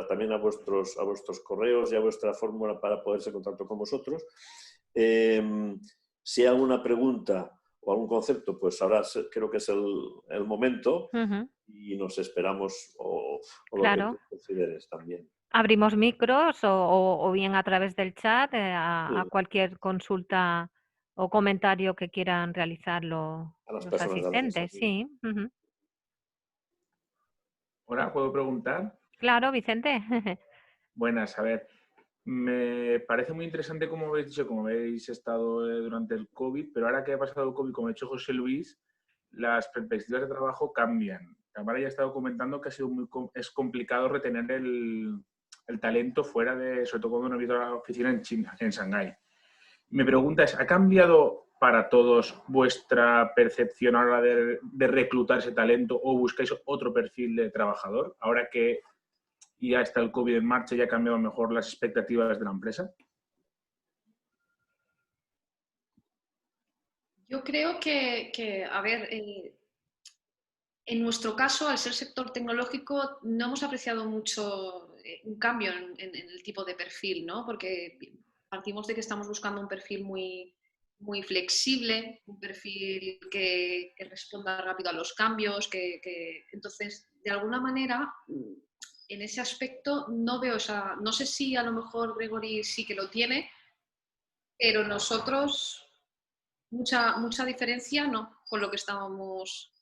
también a vuestros correos y a vuestra fórmula para ponerse en contacto con vosotros. Si hay alguna pregunta o algún concepto, pues ahora creo que es el momento, y nos esperamos o Claro. lo que tú consideres también. Abrimos micros o bien a través del chat a Sí, cualquier consulta o comentario que quieran realizar a las los personas de la mesa. asistentes. Sí. Hola, ¿puedo preguntar? Claro, Vicente. Buenas, a ver, me parece muy interesante como habéis dicho, como habéis estado durante el COVID, pero ahora que ha pasado el COVID, como ha dicho José Luis, las perspectivas de trabajo cambian. Tamara ya ha estado comentando que es complicado retener el talento fuera de, sobre todo cuando no ha habido la oficina en China, en Shanghái. Mi pregunta es, ¿ha cambiado para todos vuestra percepción a la hora de reclutar ese talento o buscáis otro perfil de trabajador? Ahora que ya está el COVID en marcha y ha cambiado mejor las expectativas de la empresa. Yo creo que a ver, en nuestro caso, al ser sector tecnológico, no hemos apreciado mucho un cambio en el tipo de perfil, ¿no? Porque partimos de que estamos buscando un perfil muy, muy flexible, un perfil que responda rápido a los cambios, entonces, de alguna manera, en ese aspecto no veo esa... No sé si a lo mejor Gregory sí que lo tiene, pero nosotros mucha diferencia no con lo que estábamos...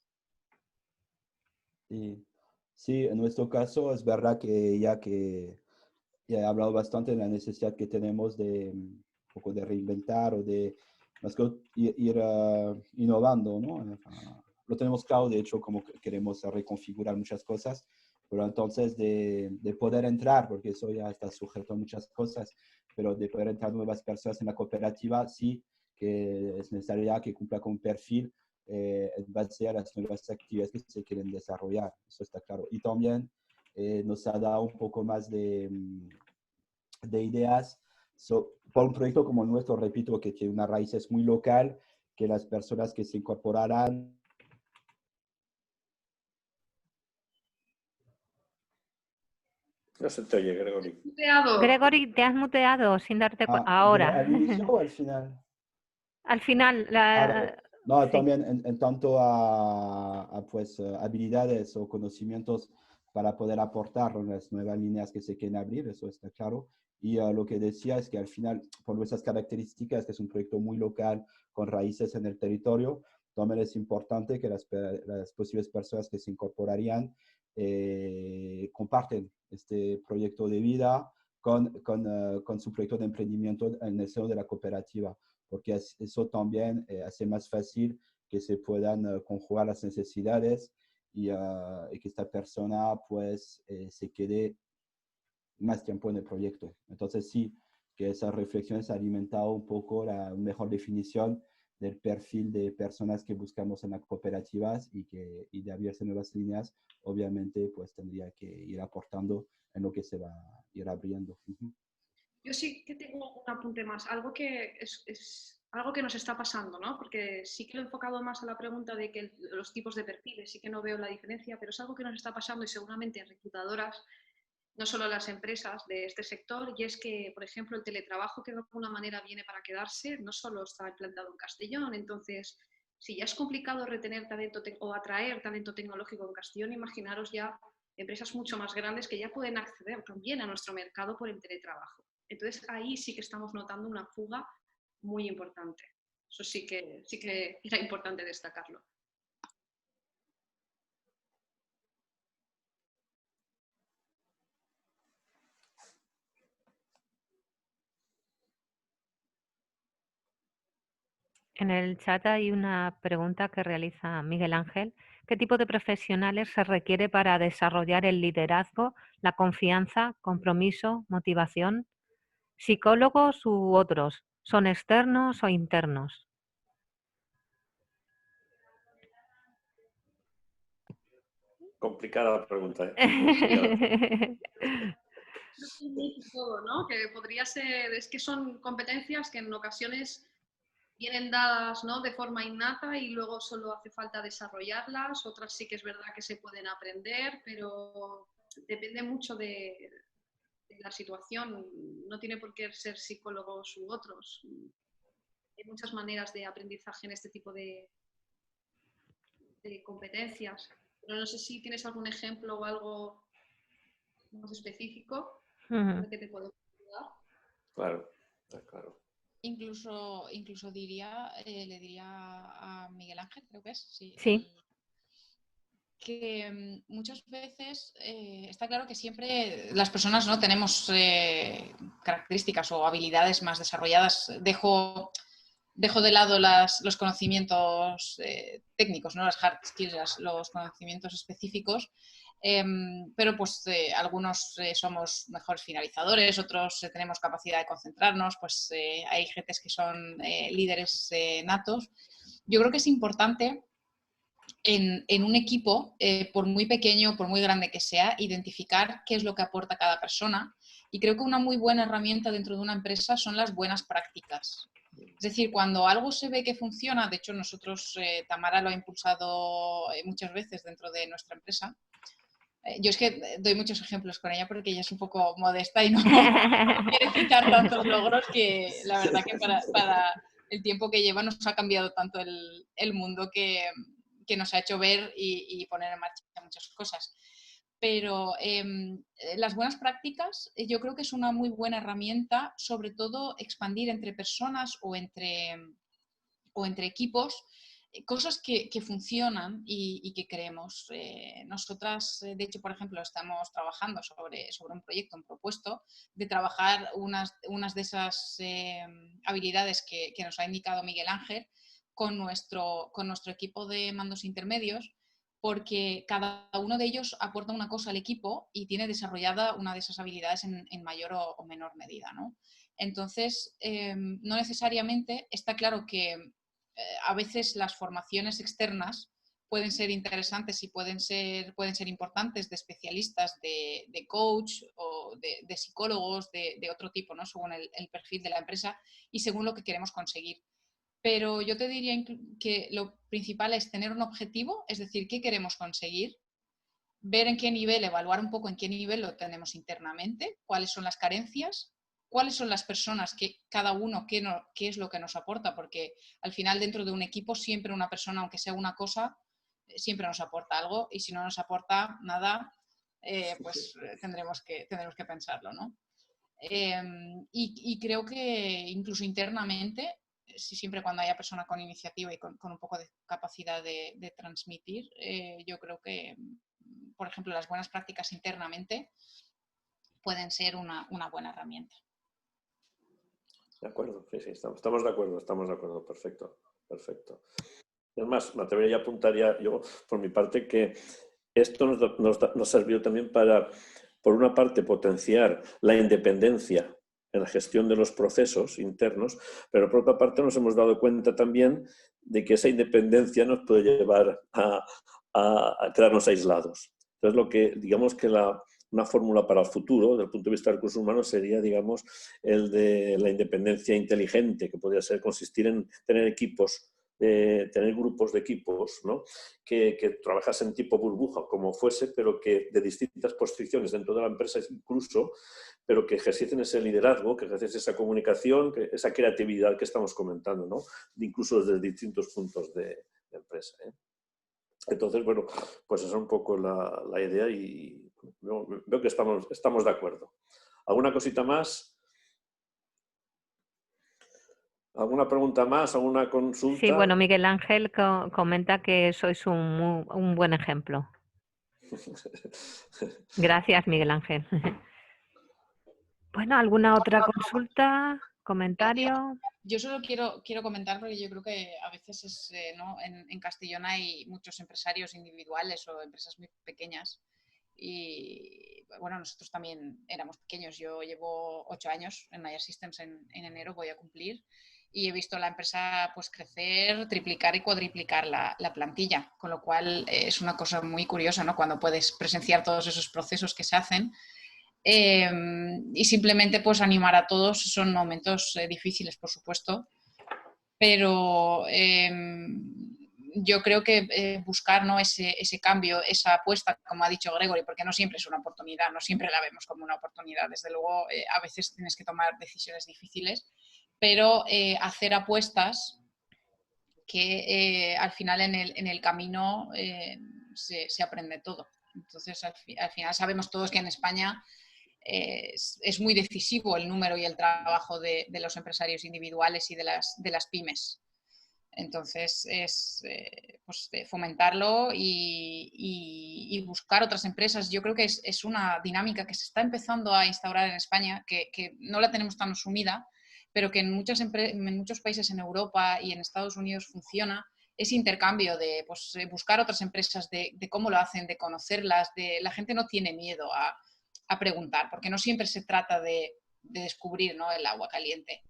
Sí, en nuestro caso es verdad que ya he hablado bastante de la necesidad que tenemos de un poco de reinventar o de más que ir innovando, ¿no? Lo tenemos claro, de hecho, como queremos reconfigurar muchas cosas, pero entonces de poder entrar, porque eso ya está sujeto a muchas cosas, pero de poder entrar nuevas personas en la cooperativa, sí que es necesario que cumpla con un perfil en base a las nuevas actividades que se quieren desarrollar, eso está claro. Y también nos ha dado un poco más de ideas por un proyecto como el nuestro, repito, que tiene una raíz muy local, que las personas que se incorporarán No se te oye, Gregory. Gregory, te has muteado sin darte cuenta. Ahora. ¿Al inicio o al final? Al final. No, Sí. también en tanto a pues, habilidades o conocimientos para poder aportar en las nuevas líneas que se quieren abrir, eso está claro. Y lo que decía es que al final, por nuestras características, que es un proyecto muy local, con raíces en el territorio, también es importante que las posibles personas que se incorporarían comparten este proyecto de vida con su proyecto de emprendimiento en el seno de la cooperativa, porque eso también hace más fácil que se puedan conjugar las necesidades y que esta persona pues se quede más tiempo en el proyecto. Entonces sí, que esas reflexiones han alimentado un poco la mejor definición del perfil de personas que buscamos en las cooperativas y de abrirse nuevas líneas, obviamente pues tendría que ir aportando en lo que se va a ir abriendo. Yo sí que tengo un apunte más, algo que es algo que nos está pasando, ¿no? Porque sí que lo he enfocado más a la pregunta de que los tipos de perfiles, sí que no veo la diferencia, pero es algo que nos está pasando y seguramente en reclutadoras, no solo las empresas de este sector, y es que, por ejemplo, el teletrabajo que de alguna manera viene para quedarse, no solo está implantado en Castellón, entonces, si ya es complicado retener talento o atraer talento tecnológico en Castellón, imaginaros ya empresas mucho más grandes que ya pueden acceder también a nuestro mercado por el teletrabajo. Entonces, ahí sí que estamos notando una fuga muy importante. Eso sí que era importante destacarlo. En el chat hay una pregunta que realiza Miguel Ángel. ¿Qué tipo de profesionales se requiere para desarrollar el liderazgo, la confianza, compromiso, motivación? ¿Psicólogos u otros? ¿Son externos o internos? Complicada la pregunta, ¿eh? Todo, ¿no? Que podría ser, es que son competencias que en ocasiones vienen dadas, ¿no?, de forma innata y luego solo hace falta desarrollarlas. Otras sí que es verdad que se pueden aprender, pero depende mucho de la situación. No tiene por qué ser psicólogos u otros. Hay muchas maneras de aprendizaje en este tipo de competencias. Pero no sé si tienes algún ejemplo o algo más específico en el que te puedo ayudar. Claro, claro. Incluso diría, le diría a Miguel Ángel, creo que es, sí. Que muchas veces está claro que siempre las personas no tenemos características o habilidades más desarrolladas. Dejo de lado los conocimientos técnicos, ¿no? Las hard skills, los conocimientos específicos, pero pues algunos somos mejores finalizadores, otros tenemos capacidad de concentrarnos, pues hay gentes que son líderes natos. Yo creo que es importante en un equipo, por muy pequeño, por muy grande que sea, identificar qué es lo que aporta cada persona. Y creo que una muy buena herramienta dentro de una empresa son las buenas prácticas. Es decir, cuando algo se ve que funciona, de hecho nosotros, Tamara lo ha impulsado muchas veces dentro de nuestra empresa. Yo es que doy muchos ejemplos con ella porque ella es un poco modesta y no quiere citar tantos logros, que la verdad que para el tiempo que lleva nos ha cambiado tanto el mundo que nos ha hecho ver y poner en marcha muchas cosas. Pero las buenas prácticas yo creo que es una muy buena herramienta, sobre todo expandir entre personas o entre equipos, cosas que funcionan y que creemos. Nosotras, de hecho, por ejemplo, estamos trabajando sobre un proyecto, un propuesto, de trabajar unas de esas habilidades que nos ha indicado Miguel Ángel con nuestro equipo de mandos intermedios, porque cada uno de ellos aporta una cosa al equipo y tiene desarrollada una de esas habilidades en mayor o menor medida, ¿no? Entonces, no necesariamente está claro que a veces las formaciones externas pueden ser interesantes y pueden ser importantes, de especialistas, de coach o de psicólogos de otro tipo, ¿no? Según el perfil de la empresa y según lo que queremos conseguir. Pero yo te diría que lo principal es tener un objetivo, es decir, qué queremos conseguir, ver en qué nivel, evaluar un poco en qué nivel lo tenemos internamente, cuáles son las carencias, cuáles son las personas, que cada uno, qué es lo que nos aporta, porque al final dentro de un equipo siempre una persona, aunque sea una cosa, siempre nos aporta algo, y si no nos aporta nada, pues tendremos que pensarlo, ¿no? Y creo que incluso internamente, siempre cuando haya persona con iniciativa y con un poco de capacidad de transmitir, yo creo que, por ejemplo, las buenas prácticas internamente pueden ser una buena herramienta. De acuerdo, sí, estamos de acuerdo, perfecto. Es más, me atrevería a apuntar ya yo, por mi parte, que esto nos sirvió también para, por una parte, potenciar la independencia en la gestión de los procesos internos, pero por otra parte nos hemos dado cuenta también de que esa independencia nos puede llevar a quedarnos aislados. Entonces, digamos que una fórmula para el futuro, desde el punto de vista de recursos humanos, sería, digamos, el de la independencia inteligente, que podría consistir en tener equipos, tener grupos de equipos, ¿no? que trabajasen tipo burbuja, como fuese, pero que de distintas posiciones dentro de la empresa incluso, pero que ejerciten ese liderazgo, que ejerciten esa comunicación, esa creatividad que estamos comentando, ¿no? Incluso desde distintos puntos de empresa, ¿eh? Entonces, bueno, pues esa es un poco la idea y veo que estamos de acuerdo. ¿Alguna cosita más? ¿Alguna pregunta más? ¿Alguna consulta? Sí, bueno, Miguel Ángel comenta que sois un buen ejemplo. Gracias, Miguel Ángel. Bueno, ¿alguna otra consulta? ¿Comentario? Yo solo quiero comentar, porque yo creo que a veces ¿no? en Castellón hay muchos empresarios individuales o empresas muy pequeñas. Y bueno, nosotros también éramos pequeños. Yo llevo 8 años en Nayer Systems, en enero voy a cumplir, y he visto la empresa pues crecer, triplicar y cuadriplicar la plantilla, con lo cual es una cosa muy curiosa, ¿no? Cuando puedes presenciar todos esos procesos que se hacen. Y simplemente pues animar a todos. Son momentos difíciles, por supuesto, pero yo creo que buscar, ¿no? ese cambio, esa apuesta, como ha dicho Gregory, porque no siempre es una oportunidad, no siempre la vemos como una oportunidad, desde luego a veces tienes que tomar decisiones difíciles, pero hacer apuestas que al final en el camino se aprende todo. Entonces al final sabemos todos que en España es muy decisivo el número y el trabajo de los empresarios individuales y de las pymes. Entonces es pues, fomentarlo y buscar otras empresas. Yo creo que es una dinámica que se está empezando a instaurar en España, que no la tenemos tan asumida, pero que en muchos países en Europa y en Estados Unidos funciona. Ese intercambio de pues, buscar otras empresas, de cómo lo hacen, de conocerlas. La gente no tiene miedo a preguntar, porque no siempre se trata de descubrir, ¿no? el agua caliente.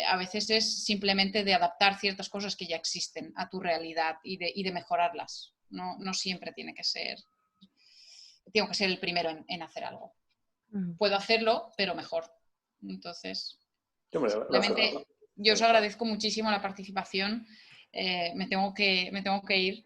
A veces es simplemente de adaptar ciertas cosas que ya existen a tu realidad y de mejorarlas. No siempre tengo que ser el primero en hacer algo. Puedo hacerlo, pero mejor. Entonces, simplemente yo os agradezco muchísimo la participación. Me tengo que ir,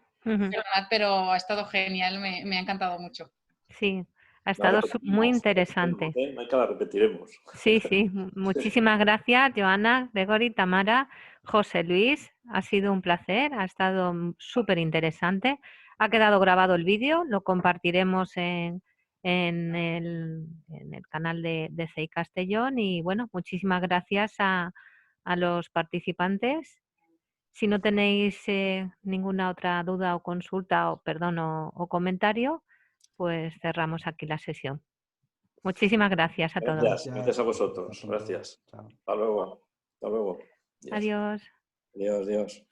pero ha estado genial, me ha encantado mucho. Sí, ha estado muy interesante. La repetiremos. Sí, muchísimas gracias, Joana, Gregory, Tamara, José Luis. Ha sido un placer, ha estado súper interesante. Ha quedado grabado el vídeo, lo compartiremos en el canal de CEI Castellón. Y bueno, muchísimas gracias a los participantes. Si no tenéis ninguna otra duda o consulta o comentario, pues cerramos aquí la sesión. Muchísimas gracias a todos. Gracias a vosotros. Gracias. Chao. Hasta luego. Hasta luego. Adiós. Adiós, adiós.